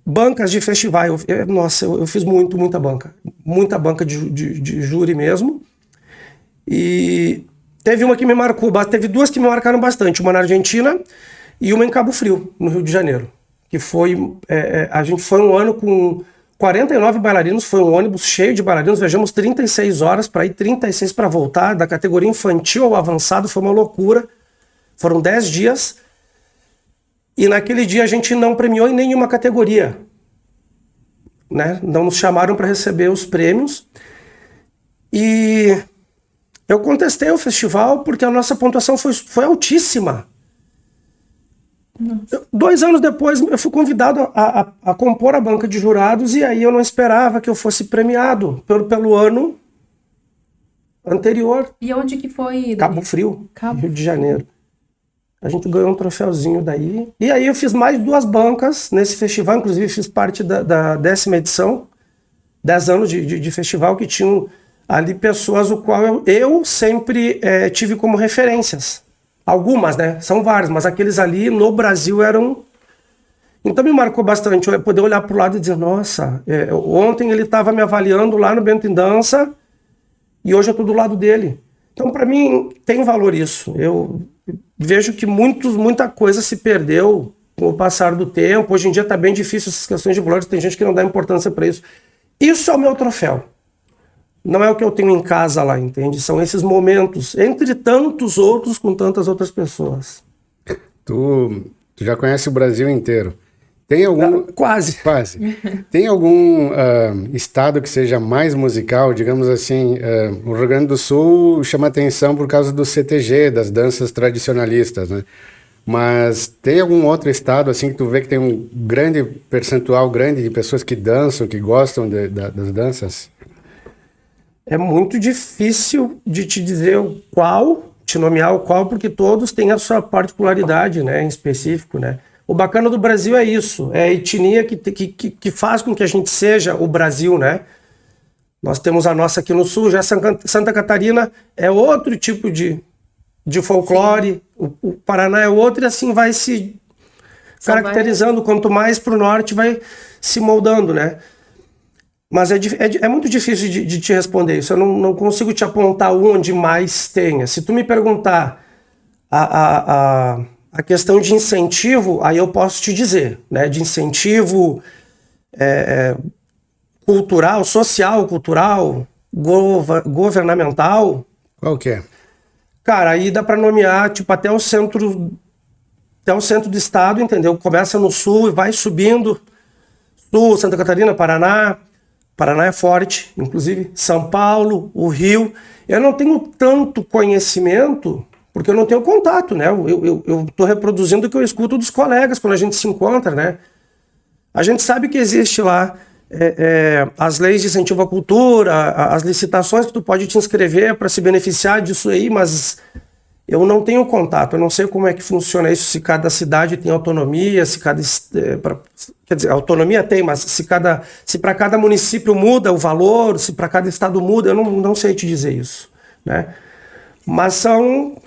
bancas de festival, eu fiz muita banca de júri mesmo. E teve uma que me marcou, teve 2 que me marcaram bastante, uma na Argentina e uma em Cabo Frio, no Rio de Janeiro. Que foi, a gente foi um ano com 49 bailarinos, foi um ônibus cheio de bailarinos, viajamos 36 horas para ir, 36 para voltar, da categoria infantil ao avançado, foi uma loucura. Foram 10 dias. E naquele dia a gente não premiou em nenhuma categoria, né? Não nos chamaram para receber os prêmios. E eu contestei o festival porque a nossa pontuação foi altíssima. Nossa. 2 anos depois eu fui convidado a compor a banca de jurados e aí eu não esperava que eu fosse premiado pelo ano anterior. E onde que foi? Cabo Frio, Rio de Janeiro. A gente ganhou um troféuzinho daí. E aí eu fiz mais 2 bancas nesse festival, inclusive fiz parte da 10ª edição, 10 anos de festival, que tinham ali pessoas o qual eu sempre tive como referências. Algumas, né? São várias, mas aqueles ali no Brasil eram... Então me marcou bastante eu poder olhar para o lado e dizer, nossa, ontem ele estava me avaliando lá no Bento em Dança e hoje eu estou do lado dele. Então para mim tem valor isso. Eu vejo que muita coisa se perdeu com o passar do tempo. Hoje em dia está bem difícil essas questões de valores, tem gente que não dá importância para isso. Isso é o meu troféu. Não é o que eu tenho em casa lá, entende? São esses momentos, entre tantos outros, com tantas outras pessoas. Tu já conhece o Brasil inteiro. Tem algum... Quase. Tem algum estado que seja mais musical? Digamos assim, o Rio Grande do Sul chama atenção por causa do CTG, das danças tradicionalistas, né? Mas tem algum outro estado assim que tu vê que tem um grande percentual grande de pessoas que dançam, que gostam das danças? É muito difícil de te dizer te nomear o qual, porque todos têm a sua particularidade, né, em específico, né? O bacana do Brasil é isso, é a etnia que faz com que a gente seja o Brasil, né? Nós temos a nossa aqui no Sul, já Santa Catarina é outro tipo de folclore, o Paraná é outro, e assim vai se caracterizando, quanto mais para o norte vai se moldando, né? Mas é muito difícil de te responder isso. Eu não consigo te apontar onde mais tenha. Se tu me perguntar a questão de incentivo, aí eu posso te dizer, né? De incentivo cultural, social, cultural, governamental. Qual que é? Cara, aí dá para nomear tipo até o centro até o centro do estado, entendeu? Começa no sul e vai subindo. Sul, Santa Catarina, Paraná. Paraná é forte, inclusive São Paulo, o Rio. Eu não tenho tanto conhecimento, porque eu não tenho contato, né? Eu tô reproduzindo o que eu escuto dos colegas quando a gente se encontra, né? A gente sabe que existe lá as leis de incentivo à cultura, as licitações que tu pode te inscrever para se beneficiar disso aí, mas eu não tenho contato, eu não sei como é que funciona isso, se cada cidade tem autonomia, se cada... quer dizer, autonomia tem, mas se para cada município muda o valor, se para cada estado muda, eu não sei te dizer isso, né? Mas são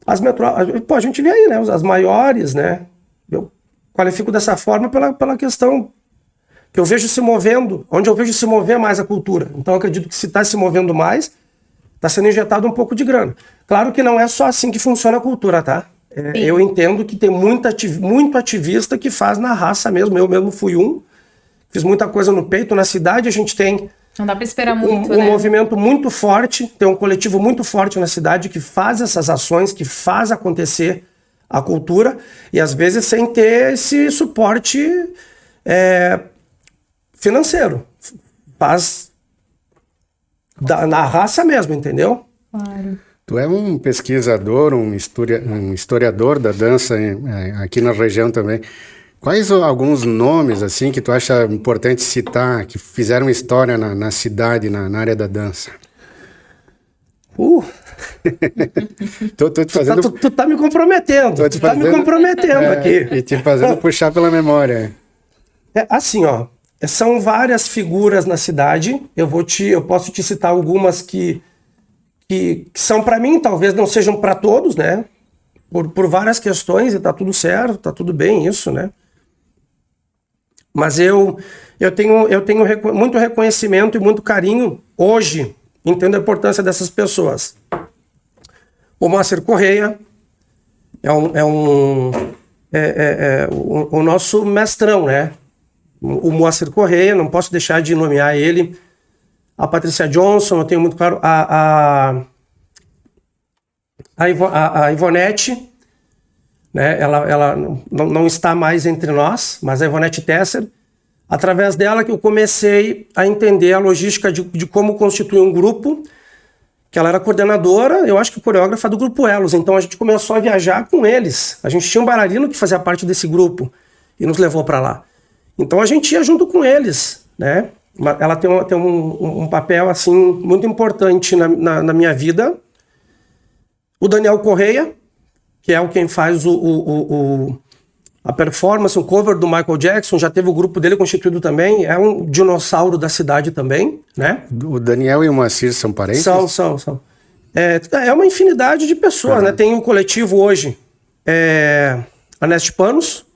as metrópoles... Pô, a gente vê aí, né? As maiores, né? Eu qualifico dessa forma pela questão que eu vejo se movendo, onde eu vejo se mover mais a cultura. Então eu acredito que se está se movendo mais, está sendo injetado um pouco de grana. Claro que não é só assim que funciona a cultura, tá? Eu entendo que tem muito ativista que faz na raça mesmo. Eu mesmo fui fiz muita coisa no peito. Na cidade a gente tem... Não dá para esperar muito, um movimento muito forte, tem um coletivo muito forte na cidade que faz essas ações, que faz acontecer a cultura, e às vezes sem ter esse suporte financeiro. Faz na raça mesmo, entendeu? Claro. Tu é um pesquisador, um historiador da dança aqui na região também. Quais alguns nomes assim que tu acha importante citar, que fizeram história na cidade, na área da dança? Tô te fazendo... tu tá me comprometendo. Tá me comprometendo aqui. E te fazendo puxar pela memória. Assim, ó. São várias figuras na cidade. Eu posso te citar algumas que são para mim, talvez não sejam para todos, né? Por várias questões, e tá tudo certo, tá tudo bem isso, né? Mas eu tenho muito reconhecimento e muito carinho hoje, entendo a importância dessas pessoas. O Moacir Correia o nosso mestrão, né? O Moacir Correia, não posso deixar de nomear ele. A Patrícia Johnson, eu tenho muito claro. A Ivonete, né? Ela não está mais entre nós, mas a Ivonete Tesser, através dela que eu comecei a entender a logística de como constituir um grupo, que ela era coordenadora, eu acho que coreógrafa do Grupo Elos, então a gente começou a viajar com eles. A gente tinha um bailarino que fazia parte desse grupo e nos levou para lá. Então a gente ia junto com eles, né? Ela tem um papel assim muito importante na minha vida. O Daniel Correia, que é quem faz a performance, o cover do Michael Jackson, já teve o grupo dele constituído também, é um dinossauro da cidade também, né? O Daniel e o Moacir são parentes? São. É uma infinidade de pessoas, né? Tem um coletivo hoje, a Neste Panos,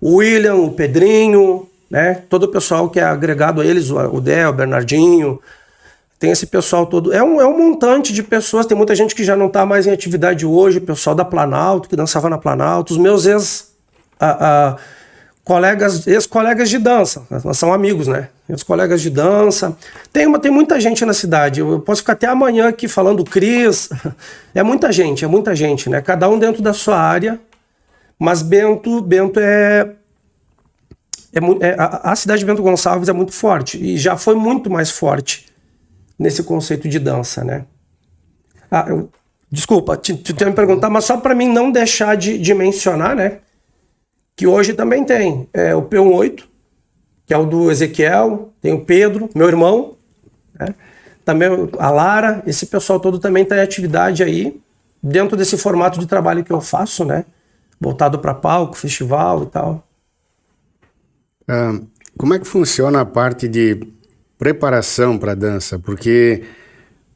o William, o Pedrinho, né? Todo o pessoal que é agregado a eles, o Del, o Bernardinho, tem esse pessoal todo. É um montante de pessoas, tem muita gente que já não está mais em atividade hoje, o pessoal da Planalto, que dançava na Planalto, os meus ex-colegas de dança, nós somos amigos, né? Ex-colegas de dança. Tem muita gente na cidade, eu posso ficar até amanhã aqui falando Cris, é muita gente, né? Cada um dentro da sua área, mas Bento a cidade de Bento Gonçalves é muito forte, e já foi muito mais forte nesse conceito de dança, né? Desculpa, tu me perguntar, mas só para mim não deixar de mencionar, né? Que hoje também tem o P18, que é o do Ezequiel, tem o Pedro, meu irmão, né? Também a Lara, esse pessoal todo também está em atividade aí, dentro desse formato de trabalho que eu faço, né? Voltado para palco, festival e tal. Como é que funciona a parte de preparação para dança? Porque,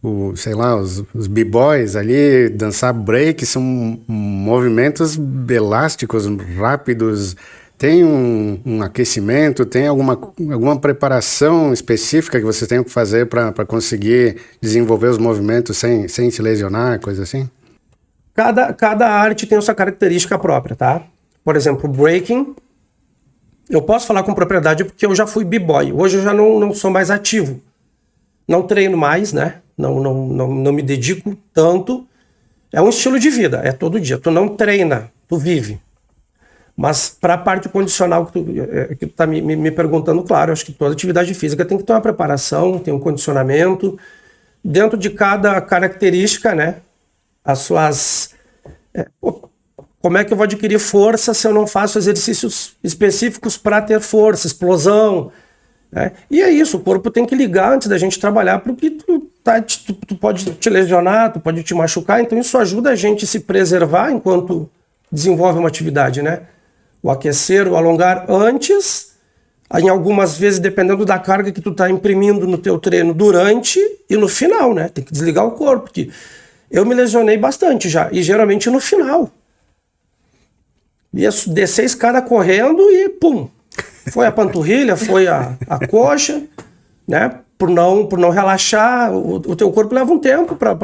os b-boys ali, dançar break, são movimentos elásticos, rápidos. Tem um aquecimento, tem alguma preparação específica que você tem que fazer para conseguir desenvolver os movimentos sem se lesionar, coisa assim? Cada arte tem a sua característica própria, tá? Por exemplo, breaking, eu posso falar com propriedade porque eu já fui b-boy. Hoje eu já não sou mais ativo. Não treino mais, né? Não me dedico tanto. É um estilo de vida, é todo dia. Tu não treina, tu vive. Mas para a parte condicional que tu tá me perguntando, claro, acho que toda atividade física tem que ter uma preparação, tem um condicionamento. Dentro de cada característica, né? As suas... como é que eu vou adquirir força se eu não faço exercícios específicos para ter força, explosão? Né? E é isso, o corpo tem que ligar antes da gente trabalhar, porque tu pode te lesionar, tu pode te machucar, então isso ajuda a gente a se preservar enquanto desenvolve uma atividade, né? O aquecer, o alongar antes, em algumas vezes, dependendo da carga que tu tá imprimindo no teu treino, durante e no final, né? Tem que desligar o corpo, porque eu me lesionei bastante já, e geralmente no final. Ia descer a escada correndo e pum! Foi a panturrilha, foi a coxa, né? Por não relaxar, o teu corpo leva um tempo para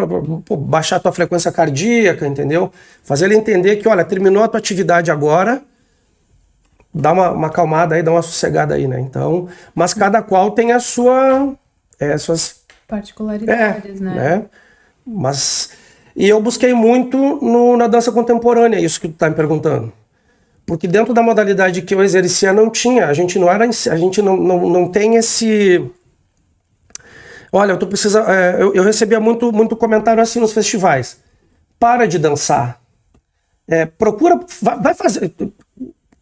baixar a tua frequência cardíaca, entendeu? Fazer ele entender que, olha, terminou a tua atividade agora, dá uma acalmada aí, dá uma sossegada aí, né? Então, mas cada qual tem as suas particularidades, né? Mas, e eu busquei muito na dança contemporânea, isso que tu tá me perguntando. Porque dentro da modalidade que eu exercia não tinha, a gente não tem esse... Olha, tu precisa... eu recebia muito comentário assim nos festivais. Para de dançar. Procura... Vai fazer...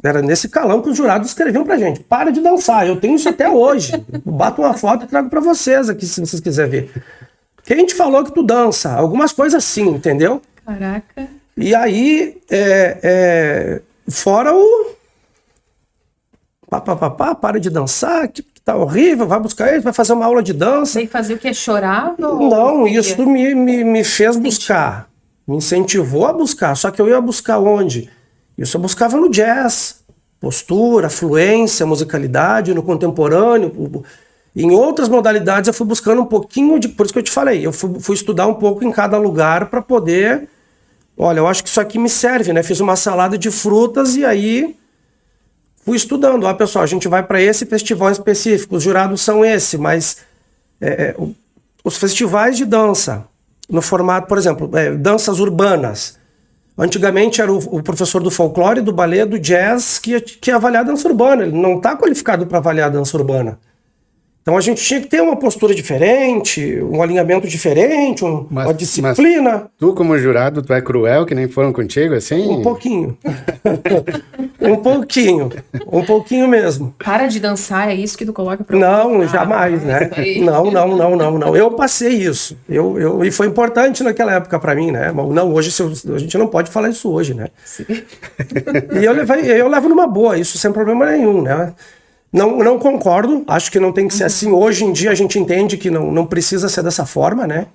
Era nesse calão que os jurados escreviam pra gente. Para de dançar. Eu tenho isso até hoje. Eu bato uma foto e trago pra vocês aqui, se vocês quiserem ver. Quem te falou que tu dança? Algumas coisas assim, entendeu? Caraca. E aí... fora o... para de dançar, que tá horrível, vai buscar ele, vai fazer uma aula de dança. E fazer o que? Chorava? Não, isso me fez buscar. Me incentivou a buscar. Só que eu ia buscar onde? Isso eu buscava no jazz. Postura, fluência, musicalidade, no contemporâneo. Em outras modalidades eu fui buscando um pouquinho de... Por isso que eu te falei, eu fui estudar um pouco em cada lugar para poder... Olha, eu acho que isso aqui me serve, né? Fiz uma salada de frutas e aí fui estudando. Ó, pessoal, a gente vai para esse festival específico, os jurados são esse, mas os festivais de dança, no formato, por exemplo, danças urbanas. Antigamente era o professor do folclore, do balé, do jazz que ia avaliar a dança urbana. Ele não está qualificado para avaliar a dança urbana. Então a gente tinha que ter uma postura diferente, um alinhamento diferente, uma disciplina. Mas tu, como jurado, tu é cruel que nem foram contigo, assim? Um pouquinho. Um pouquinho mesmo. Para de dançar, é isso que tu coloca pra Não, jamais, né? Não. Eu passei isso. E foi importante naquela época pra mim, né? Não, hoje a gente não pode falar isso hoje, né? Sim. E eu levo numa boa, isso sem problema nenhum, né? Não concordo, acho que não tem que ser assim. Hoje em dia a gente entende que não precisa ser dessa forma, né?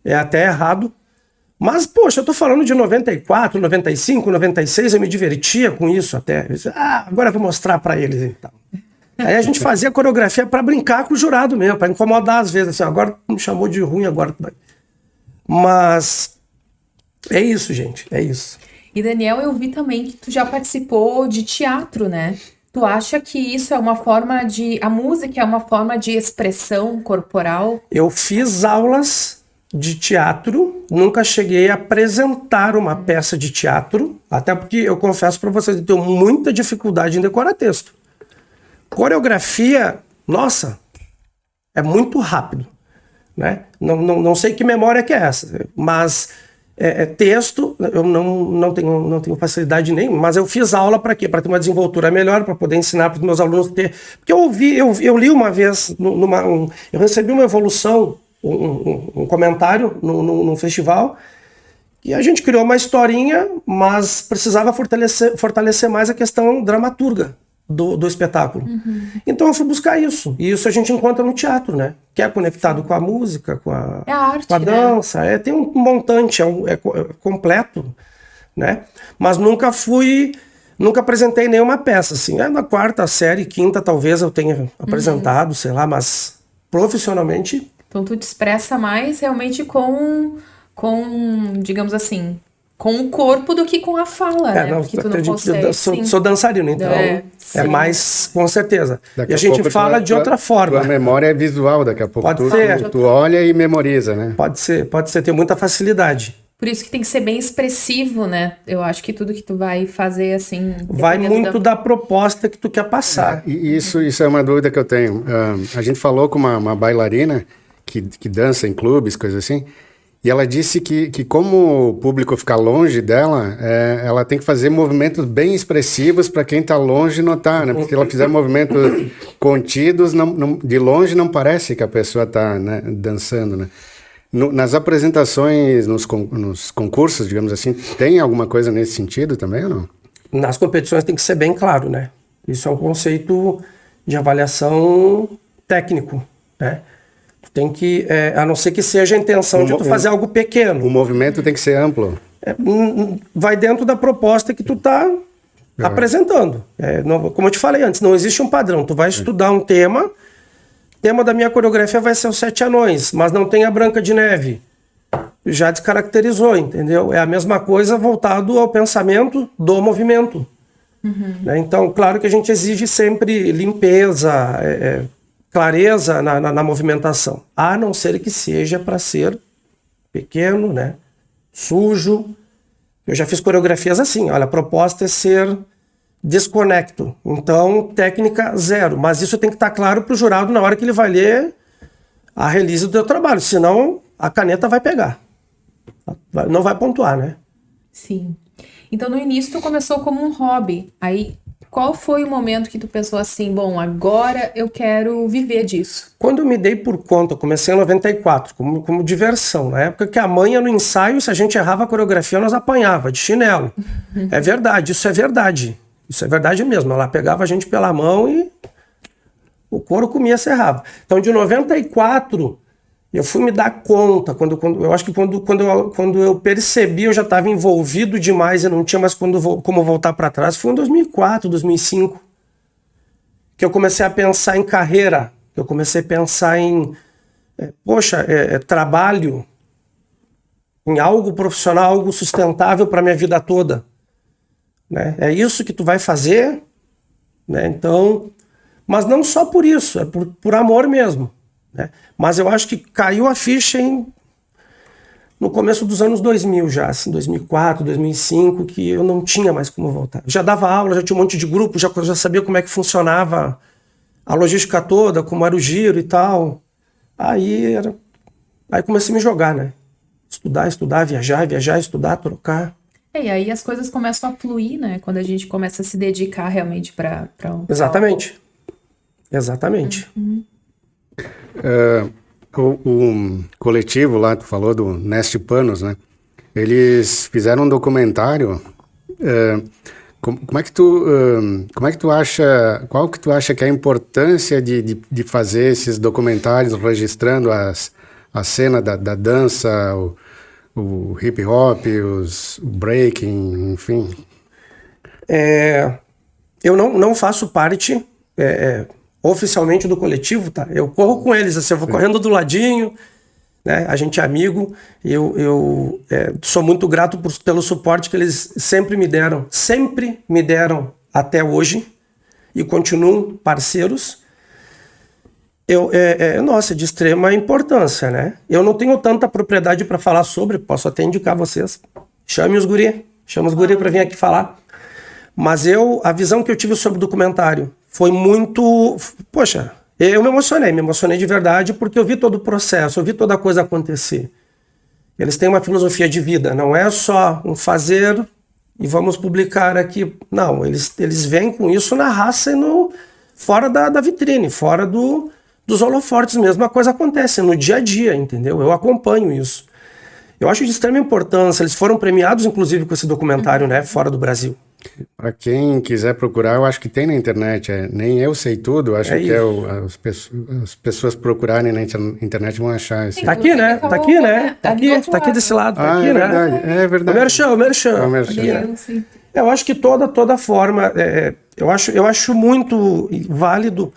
É até errado. Mas, poxa, eu tô falando de 94, 95, 96, eu me divertia com isso até. Agora eu vou mostrar pra eles então. Aí a gente fazia coreografia pra brincar com o jurado mesmo, pra incomodar às vezes, assim, agora me chamou de ruim, agora... Mas é isso, gente, é isso. E Daniel, eu vi também que tu já participou de teatro, né? Tu acha que isso é uma forma de... A música é uma forma de expressão corporal? Eu fiz aulas de teatro, nunca cheguei a apresentar uma peça de teatro, até porque eu confesso para vocês que eu tenho muita dificuldade em decorar texto. Coreografia, nossa, é muito rápido, né? Não sei que memória que é essa, mas... texto, eu não tenho facilidade nenhuma, mas eu fiz aula para quê? Para ter uma desenvoltura melhor, para poder ensinar para os meus alunos ter. Porque eu li uma vez, eu recebi uma evolução, um comentário num festival, e a gente criou uma historinha, mas precisava fortalecer mais a questão dramaturga do espetáculo. Então eu fui buscar isso. E isso a gente encontra no teatro, né? Que é conectado com a música, com a arte, com a dança. Né? Tem um montante, é completo, né? Mas nunca apresentei nenhuma peça, assim. Na quarta série, quinta, talvez eu tenha apresentado, sei lá, mas profissionalmente... Então tu te expressa mais realmente com digamos assim... com o corpo do que com a fala, né? Não, porque tu não consegue, eu sou dançarino, então é mais, com certeza. Daqui e a gente fala de outra forma. Tua memória é visual, daqui a pouco Pode ser. Tu olha e memoriza, né? Pode ser, tem muita facilidade. Por isso que tem que ser bem expressivo, né? Eu acho que tudo que tu vai fazer, assim... Vai muito da proposta que tu quer passar. E isso é uma dúvida que eu tenho. A gente falou com uma bailarina que dança em clubes, coisas assim, e ela disse que como o público fica longe dela, ela tem que fazer movimentos bem expressivos para quem está longe notar, né? Porque se ela fizer movimentos contidos, de longe não parece que a pessoa está, né, dançando, né? Nas apresentações, nos concursos, digamos assim, tem alguma coisa nesse sentido também ou não? Nas competições tem que ser bem claro, né? Isso é um conceito de avaliação técnico, né? Tu tem que, a não ser que seja a intenção de tu fazer algo pequeno. O movimento tem que ser amplo. Vai dentro da proposta que tu tá apresentando. Como eu te falei antes, não existe um padrão. Tu vai estudar um tema da minha coreografia vai ser os 7 anões, mas não tem a Branca de Neve. Já descaracterizou, entendeu? É a mesma coisa voltado ao pensamento do movimento. Né? Então, claro que a gente exige sempre limpeza, clareza na movimentação, a não ser que seja para ser pequeno, né? Sujo. Eu já fiz coreografias assim, olha, a proposta é ser desconecto, então técnica 0, mas isso tem que estar claro para o jurado na hora que ele vai ler a release do teu trabalho, senão a caneta vai pegar, não vai pontuar, né? Sim. Então no início tu começou como um hobby, aí qual foi o momento que tu pensou assim, bom, agora eu quero viver disso? Quando eu me dei por conta, eu comecei em 94, como diversão, na época que a mãe ia no ensaio, se a gente errava a coreografia, nós apanhava de chinelo. É verdade, isso é verdade. Isso é verdade mesmo. Ela pegava a gente pela mão e o couro comia, se errava. Então, de 94, eu fui me dar conta. Eu acho que quando eu percebi, eu já estava envolvido demais e não tinha mais como voltar para trás. Foi em 2004, 2005, que eu comecei a pensar em carreira. Eu comecei a pensar em, trabalho, em algo profissional, algo sustentável para minha vida toda. Né? É isso que tu vai fazer, né? Então, mas não só por isso, é por amor mesmo, né? Mas eu acho que caiu a ficha no começo dos anos 2000 já, assim, 2004, 2005, que eu não tinha mais como voltar. Já dava aula, já tinha um monte de grupo, já sabia como é que funcionava a logística toda, como era o giro e tal. Aí comecei a me jogar, né? Estudar, viajar, estudar, trocar. E aí as coisas começam a fluir, né? Quando a gente começa a se dedicar realmente para Exatamente. Exatamente. O coletivo lá, tu falou do Neste Panos, né? Eles fizeram um documentário. Como é que tu acha, qual que tu acha que é a importância de fazer esses documentários registrando a cena da dança, o hip hop, o breaking, enfim? Eu não faço parte oficialmente do coletivo, tá? Eu corro com eles, assim, eu vou correndo do ladinho, né? A gente é amigo, eu sou muito grato pelo suporte que eles sempre me deram até hoje e continuam parceiros. Nossa, de extrema importância, né? Eu não tenho tanta propriedade para falar sobre, posso até indicar vocês. Chama os guri para vir aqui falar. Mas a visão que eu tive sobre o documentário foi muito... Poxa, eu me emocionei de verdade, porque eu vi todo o processo, eu vi toda a coisa acontecer. Eles têm uma filosofia de vida, não é só um fazer e vamos publicar aqui. Não, eles vêm com isso na raça e fora da vitrine, fora dos holofortes mesmo. A coisa acontece no dia a dia, entendeu? Eu acompanho isso. Eu acho de extrema importância. Eles foram premiados, inclusive, com esse documentário, né, fora do Brasil. Para quem quiser procurar, eu acho que tem na internet. Nem eu sei tudo, acho que as pessoas procurarem na internet vão achar. Assim. Tá aqui, né? Tá aqui, né? Tá aqui desse lado. Tá aqui, verdade, né? É verdade. O merchan. Aqui, né? Eu acho que toda forma... eu acho muito válido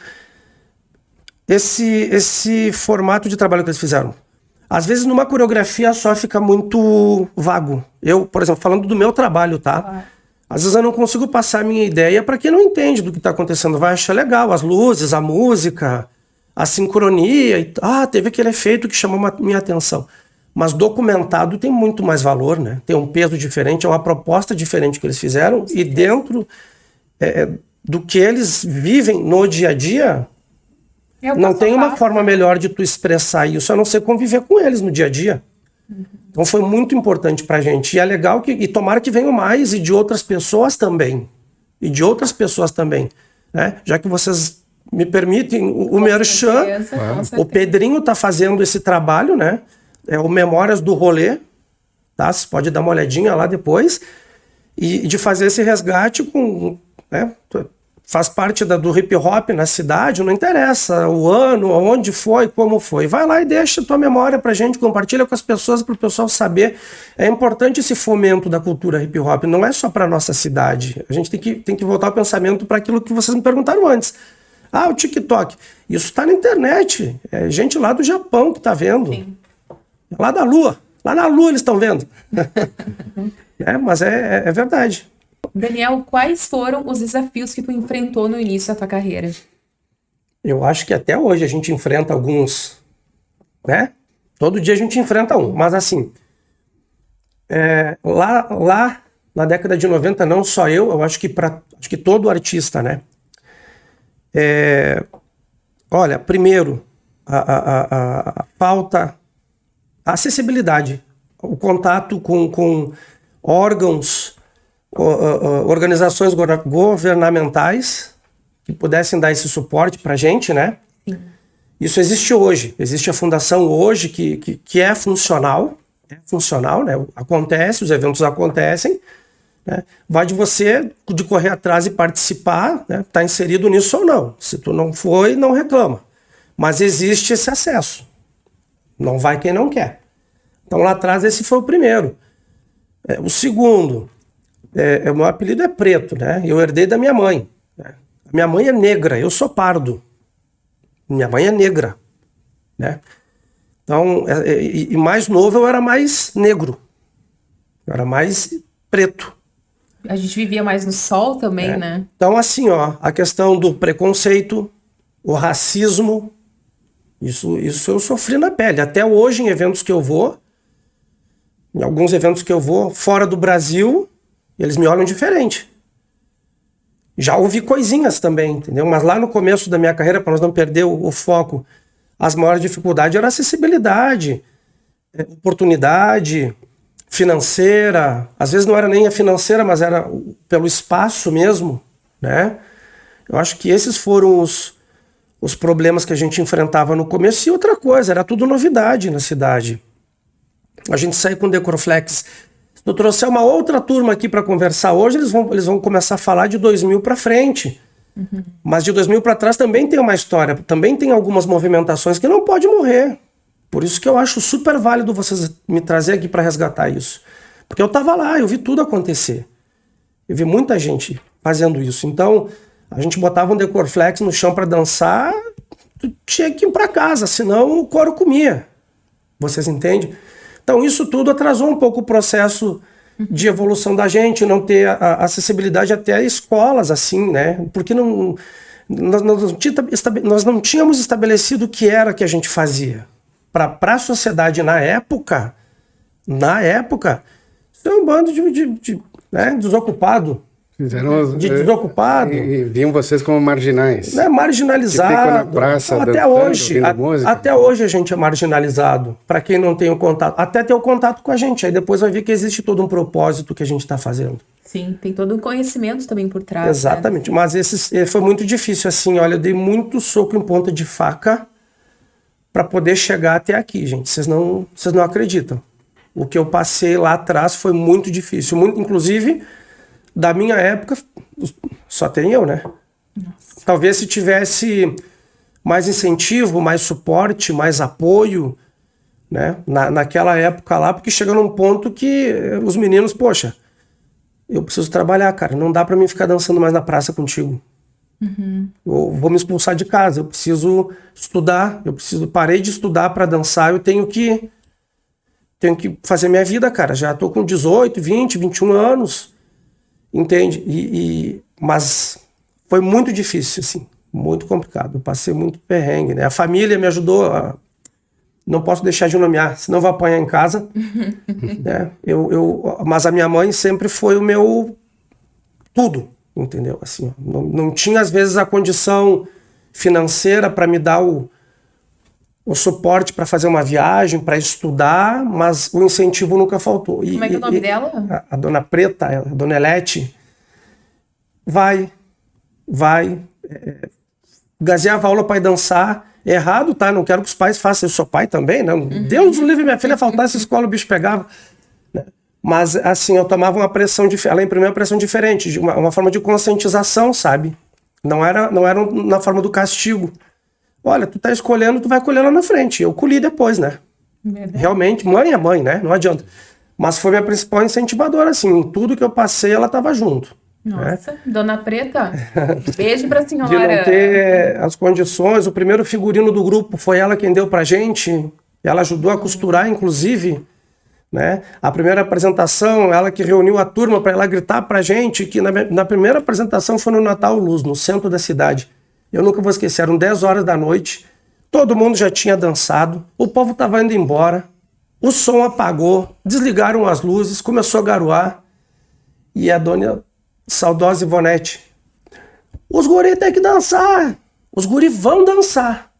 esse formato de trabalho que eles fizeram. Às vezes, numa coreografia só fica muito vago. Eu, por exemplo, falando do meu trabalho, tá? Às vezes eu não consigo passar a minha ideia para quem não entende do que está acontecendo. Vai achar legal as luzes, a música, a sincronia. Teve aquele efeito que chamou minha atenção. Mas documentado tem muito mais valor, né? Tem um peso diferente, é uma proposta diferente que eles fizeram, e dentro do que eles vivem no dia a dia, não tem uma forma melhor de tu expressar isso, a não ser conviver com eles no dia a dia. Então foi muito importante pra gente. E é legal e tomara que venham mais, e de outras pessoas também. Né? Já que vocês me permitem, o Merchan, o Pedrinho tá fazendo esse trabalho, né? É o Memórias do Rolê, tá? Você pode dar uma olhadinha lá depois. E de fazer esse resgate com... né? Faz parte do hip hop na cidade, não interessa o ano, onde foi, como foi. Vai lá e deixa a tua memória pra gente, compartilha com as pessoas, para o pessoal saber. É importante esse fomento da cultura hip hop, não é só pra nossa cidade. A gente tem que voltar o pensamento para aquilo que vocês me perguntaram antes. O TikTok. Isso tá na internet. É gente lá do Japão que tá vendo. Sim. Lá da Lua. Lá na Lua eles estão vendo. Mas é verdade. Daniel, quais foram os desafios que tu enfrentou no início da tua carreira? Eu acho que até hoje a gente enfrenta alguns, né? Todo dia a gente enfrenta um, mas assim, lá na década de 90, não só eu acho que todo artista, né? Olha, primeiro, a falta, a acessibilidade, o contato com órgãos, organizações governamentais que pudessem dar esse suporte para a gente, né? Sim. Isso existe hoje. Existe a fundação hoje que é funcional, né? Acontece, os eventos acontecem, né? Vai de você de correr atrás e participar, né? Tá inserido nisso ou não. Se tu não foi, não reclama. Mas existe esse acesso. Não vai quem não quer. Então lá atrás esse foi o primeiro. O segundo... o meu apelido é Preto, né? Eu herdei da minha mãe. Né? Minha mãe é negra, eu sou pardo. Minha mãe é negra, né? Então, e mais novo eu era mais negro. Eu era mais preto. A gente vivia mais no sol também, né? Então, assim, a questão do preconceito, o racismo, isso eu sofri na pele. Até hoje, em alguns eventos que eu vou, fora do Brasil... eles me olham diferente. Já ouvi coisinhas também, entendeu? Mas lá no começo da minha carreira, para nós não perder o foco, as maiores dificuldades eram acessibilidade, oportunidade financeira. Às vezes não era nem a financeira, mas era pelo espaço mesmo, né? Eu acho que esses foram os problemas que a gente enfrentava no começo. E outra coisa, era tudo novidade na cidade. A gente saiu com o Decorflex. Se eu trouxer uma outra turma aqui para conversar hoje, eles vão começar a falar de 2000 para frente. Uhum. Mas de 2000 para trás também tem uma história, também tem algumas movimentações que não pode morrer. Por isso que eu acho super válido vocês me trazer aqui para resgatar isso. Porque eu estava lá, eu vi tudo acontecer. Eu vi muita gente fazendo isso. Então, a gente botava um Decorflex no chão para dançar, tu tinha que ir para casa, senão o couro comia. Vocês entendem? Então isso tudo atrasou um pouco o processo de evolução da gente, não ter a acessibilidade até a escolas, assim, né? Porque nós não tínhamos estabelecido o que era que a gente fazia. Para a sociedade na época, isso é um bando de desocupado. Desocupado. E viam vocês como marginais. Marginalizado. Que ficam na praça até hoje. Até hoje a gente é marginalizado. Para quem não tem o contato. Até ter o contato com a gente. Aí depois vai ver que existe todo um propósito que a gente está fazendo. Sim, tem todo um conhecimento também por trás. Exatamente. Né? Mas foi muito difícil. Assim, olha, eu dei muito soco em ponta de faca para poder chegar até aqui, gente. Vocês não acreditam. O que eu passei lá atrás foi muito difícil. Inclusive... da minha época, só tem eu, né? Nossa. Talvez se tivesse mais incentivo, mais suporte, mais apoio, né? Naquela época lá, porque chega num ponto que os meninos, poxa, eu preciso trabalhar, cara, não dá pra mim ficar dançando mais na praça contigo. Uhum. Eu vou me expulsar de casa, eu preciso estudar, parei de estudar pra dançar, eu tenho que fazer minha vida, cara, já tô com 18, 20, 21 anos. Entende? Mas foi muito difícil, assim, muito complicado. Eu passei muito perrengue, né? A família me ajudou não posso deixar de nomear, senão eu vou apanhar em casa. Né? Mas a minha mãe sempre foi o meu tudo, entendeu? Assim, não tinha, às vezes, a condição financeira para me dar o suporte para fazer uma viagem, para estudar, mas o incentivo nunca faltou. Como é que é o nome dela? A dona Preta, a dona Elete, vai, gazeava aula para ir dançar. Errado, tá? Não quero que os pais façam. Eu sou pai também, né? Deus o livre, minha filha faltar essa escola, o bicho pegava. Né? Mas, assim, eu tomava uma pressão diferente. Ela imprimiu uma pressão diferente, uma forma de conscientização, sabe? Não era na forma do castigo. Olha, tu tá escolhendo, tu vai colher lá na frente. Eu colhi depois, né? Verdade. Realmente, mãe é mãe, né? Não adianta. Mas foi minha principal incentivadora, assim. Em tudo que eu passei, ela tava junto. Nossa, né? Dona Preta, beijo pra senhora. De não ter as condições, o primeiro figurino do grupo foi ela quem deu pra gente, ela ajudou a costurar, inclusive, né? A primeira apresentação, ela que reuniu a turma para ela gritar pra gente, que na primeira apresentação foi no Natal Luz, no centro da cidade. Eu nunca vou esquecer, eram 10 horas da noite, todo mundo já tinha dançado, o povo tava indo embora, o som apagou, desligaram as luzes, começou a garoar, e a dona saudosa Ivonete, os guri tem que dançar, os guri vão dançar,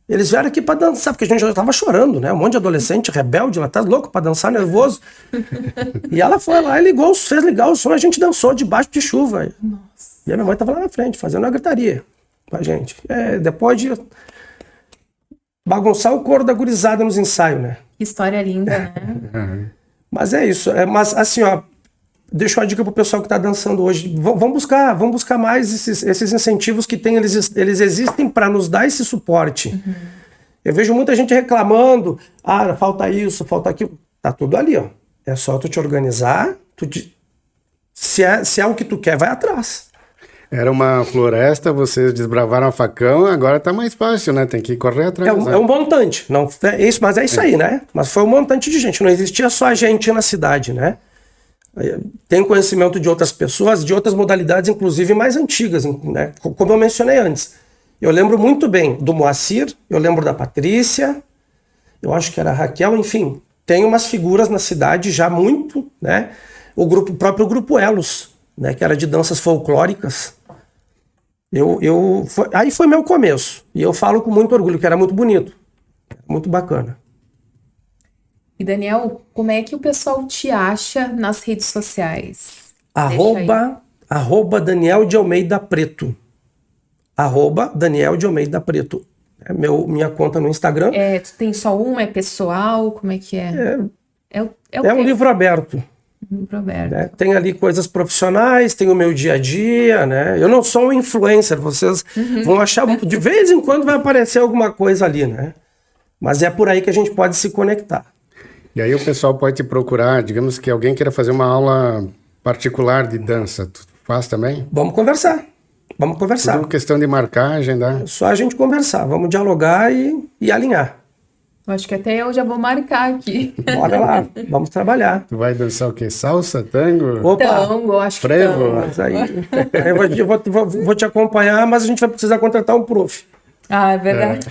eles vieram aqui pra dançar, porque a gente já tava chorando, né, um monte de adolescente rebelde, ela tá louco pra dançar, nervoso, e ela foi lá e fez ligar o som, a gente dançou debaixo de chuva. Nossa. E a minha mãe tava lá na frente, fazendo uma gritaria pra gente, depois de bagunçar o coro da gurizada nos ensaios, né. Que história linda, né. Mas é isso, mas assim, ó, deixa uma dica pro pessoal que está dançando hoje. Vamos buscar mais esses incentivos que tem, eles existem para nos dar esse suporte. Uhum. Eu vejo muita gente reclamando, falta isso, falta aquilo. Tá tudo ali, ó. É só tu te organizar, se é o que tu quer, vai atrás. Era uma floresta, vocês desbravaram a facão, agora tá mais fácil, né? Tem que correr atrás. É um montante, não, mas é isso aí, né? Mas foi um montante de gente, não existia só a gente na cidade, né? Tenho conhecimento de outras pessoas, de outras modalidades, inclusive mais antigas, né? Como eu mencionei antes. Eu lembro muito bem do Moacir, eu lembro da Patrícia, eu acho que era a Raquel, enfim. Tem umas figuras na cidade já muito, né? O próprio grupo Elos, né? Que era de danças folclóricas. Aí foi meu começo. E eu falo com muito orgulho, que era muito bonito, muito bacana. E Daniel, como é que o pessoal te acha nas redes sociais? @ Daniel de Almeida Preto. @ Daniel de Almeida Preto. É minha conta no Instagram. Tu tem só uma? É pessoal? Como é que é? É um livro aberto. Livro aberto. Né? Tem ali coisas profissionais, tem o meu dia a dia, né? Eu não sou um influencer, vocês vão achar, de vez em quando vai aparecer alguma coisa ali, né? Mas é por aí que a gente pode se conectar. E aí o pessoal pode te procurar, digamos que alguém queira fazer uma aula particular de dança, tu faz também? Vamos conversar. Tudo questão de marcar, agendar. Só a gente conversar, vamos dialogar e alinhar. Eu acho que até eu já vou marcar aqui. Bora lá, vamos trabalhar. Tu vai dançar o quê? Salsa, tango? Opa, tango, acho frevo. Que tango. Mas aí eu vou te acompanhar, mas a gente vai precisar contratar um prof. É verdade.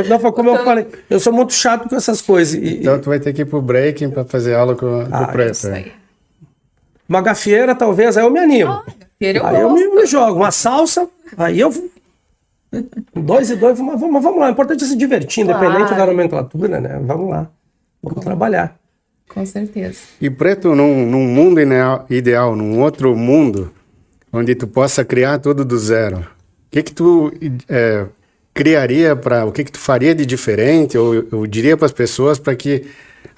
Não, como eu falei, eu sou muito chato com essas coisas. Então tu vai ter que ir pro breaking para fazer aula com o Preto. Isso aí. Uma gafieira, talvez, aí eu me animo. Aí eu me jogo. Uma salsa, aí eu... 2 e 2, vamos lá. O importante é se divertir, independente da nomenclatura, né? Vamos lá. Vamos trabalhar. Com certeza. E Preto, num mundo ideal, num outro mundo, onde tu possa criar tudo do zero, o que tu criaria o que tu faria de diferente, ou eu diria para as pessoas, para que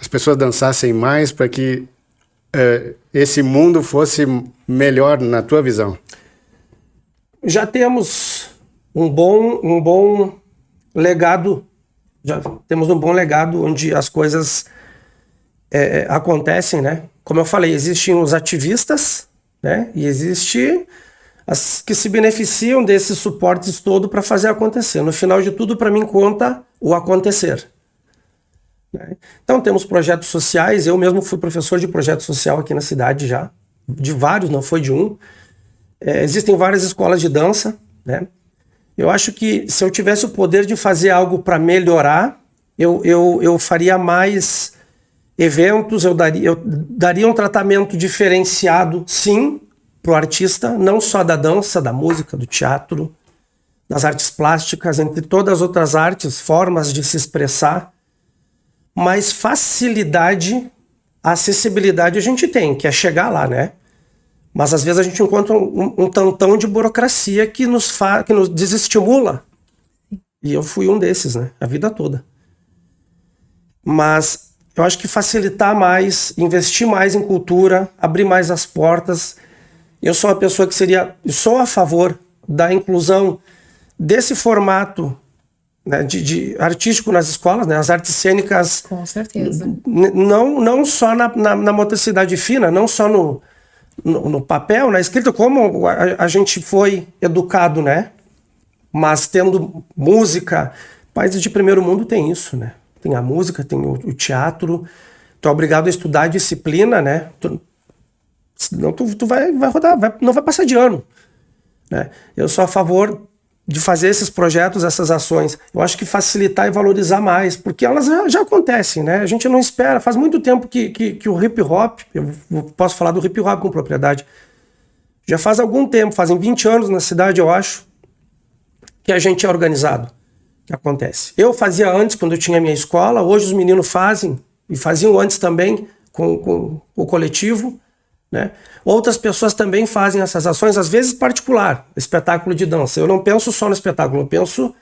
as pessoas dançassem mais, para que esse mundo fosse melhor na tua visão? Já temos um bom legado, onde as coisas acontecem, né? Como eu falei, existem os ativistas, né? E existe as que se beneficiam desses suportes todo para fazer acontecer. No final de tudo, para mim, conta o acontecer. Né? Então, temos projetos sociais. Eu mesmo fui professor de projeto social aqui na cidade já. De vários, não foi de um. Existem várias escolas de dança. Né? Eu acho que se eu tivesse o poder de fazer algo para melhorar, eu faria mais eventos, eu daria um tratamento diferenciado, sim, para o artista, não só da dança, da música, do teatro, das artes plásticas, entre todas as outras artes, formas de se expressar, mas facilidade, acessibilidade a gente tem, que é chegar lá, né? Mas às vezes a gente encontra um tantão de burocracia que nos desestimula. E eu fui um desses, né? A vida toda. Mas eu acho que facilitar mais, investir mais em cultura, abrir mais as portas. Eu sou uma pessoa eu sou a favor da inclusão desse formato, né, de artístico nas escolas, né, as artes cênicas. Com certeza. Não só na motricidade fina, não só no papel, na escrita, como a gente foi educado, né? Mas tendo música, países de primeiro mundo tem isso, né? Tem a música, tem o teatro, tu é obrigado a estudar a disciplina, né? Senão tu vai rodar, não vai passar de ano, né? Eu sou a favor de fazer esses projetos, essas ações. Eu acho que facilitar e valorizar mais, porque elas já acontecem, né? A gente não espera, faz muito tempo que o hip hop, eu posso falar do hip hop com propriedade, já faz algum tempo, fazem 20 anos na cidade, eu acho, que a gente é organizado, que acontece. Eu fazia antes, quando eu tinha minha escola, hoje os meninos fazem, e faziam antes também com o coletivo, né? Outras pessoas também fazem essas ações, às vezes particular, espetáculo de dança. Eu não penso só no espetáculo, eu penso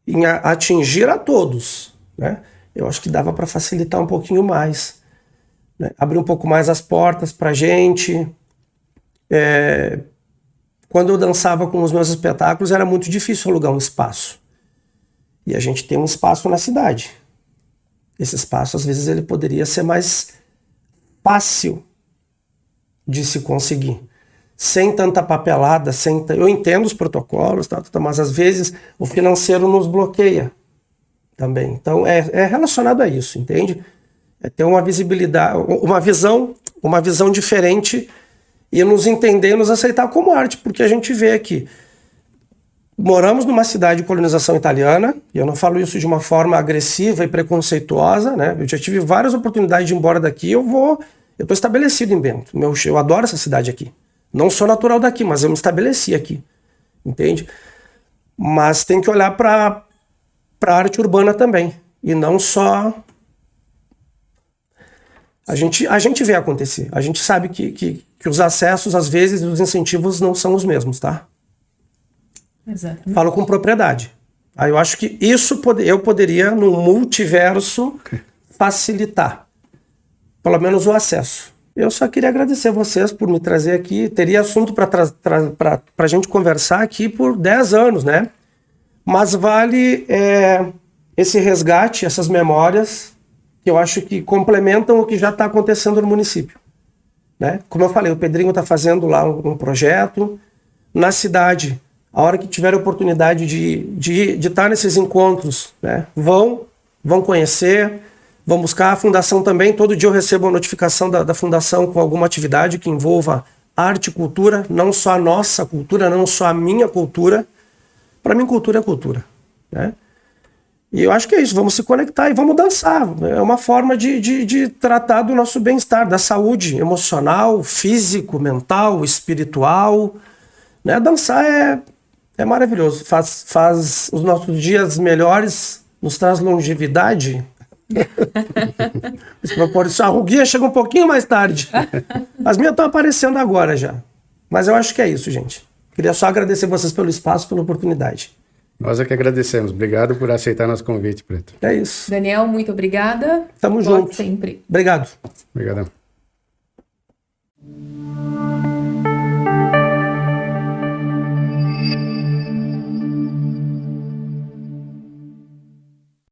em atingir a todos, né? Eu acho que dava para facilitar um pouquinho mais, né? Abrir um pouco mais as portas para a gente. Quando eu dançava com os meus espetáculos, era muito difícil alugar um espaço. E a gente tem um espaço na cidade. Esse espaço, às vezes, ele poderia ser mais fácil de se conseguir. Sem tanta papelada, eu entendo os protocolos, mas às vezes o financeiro nos bloqueia também. Então, é relacionado a isso, entende? É ter uma visibilidade, uma visão diferente e nos entender e nos aceitar como arte, porque a gente vê aqui, moramos numa cidade de colonização italiana, e eu não falo isso de uma forma agressiva e preconceituosa, né? Eu já tive várias oportunidades de ir embora daqui, eu estou estabelecido em Bento, eu adoro essa cidade aqui. Não sou natural daqui, mas eu me estabeleci aqui, entende? Mas tem que olhar para a arte urbana também, e não só... A gente vê acontecer, a gente sabe que os acessos, às vezes, e os incentivos não são os mesmos, tá? Exatamente. Falo com propriedade. Aí eu acho que isso eu poderia, no multiverso, facilitar, pelo menos o acesso. Eu só queria agradecer a vocês por me trazer aqui. Teria assunto para a gente conversar aqui por 10 anos, né? Mas vale esse resgate, essas memórias, que eu acho que complementam o que já está acontecendo no município, né? Como eu falei, o Pedrinho está fazendo lá um projeto. Na cidade, a hora que tiver a oportunidade de estar nesses encontros, né? Vão conhecer, vão buscar. A fundação também, todo dia eu recebo uma notificação da fundação com alguma atividade que envolva arte e cultura, não só a nossa cultura, não só a minha cultura. Para mim, cultura é cultura, né? E eu acho que é isso, vamos se conectar e vamos dançar. É uma forma de tratar do nosso bem-estar, da saúde emocional, físico, mental, espiritual, né? Dançar é maravilhoso, faz os nossos dias melhores, nos traz longevidade. A ruguinha chega um pouquinho mais tarde. As minhas estão aparecendo agora já. Mas eu acho que é isso, gente. Queria só agradecer vocês pelo espaço, pela oportunidade. Nós é que agradecemos. Obrigado por aceitar nosso convite, Preto. É isso. Daniel, muito obrigada. Tamo junto. Sempre. Obrigado. Obrigadão.